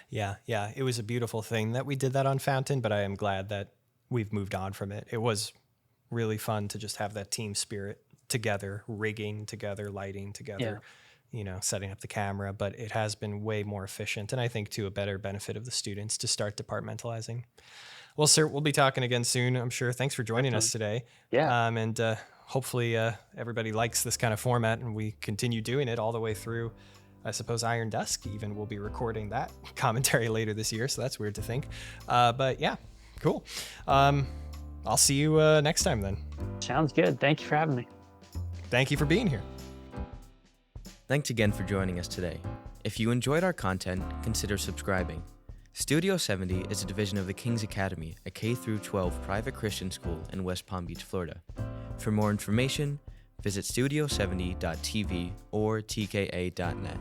Yeah. It was a beautiful thing that we did that on Fountain, but I am glad that we've moved on from it. It was really fun to just have that team spirit together, rigging together, lighting together, setting up the camera, but it has been way more efficient. And I think to a better benefit of the students to start departmentalizing. Well, sir, we'll be talking again soon, I'm sure. Thanks for joining us today. Yeah. And hopefully everybody likes this kind of format and we continue doing it all the way through. I suppose Iron Dusk even will be recording that commentary later this year, so that's weird to think. But yeah, cool. I'll see you next time then. Sounds good. Thank you for having me. Thank you for being here. Thanks again for joining us today. If you enjoyed our content, consider subscribing. Studio 70 is a division of the King's Academy, a K-12 private Christian school in West Palm Beach, Florida. For more information, visit studio70.tv or tka.net.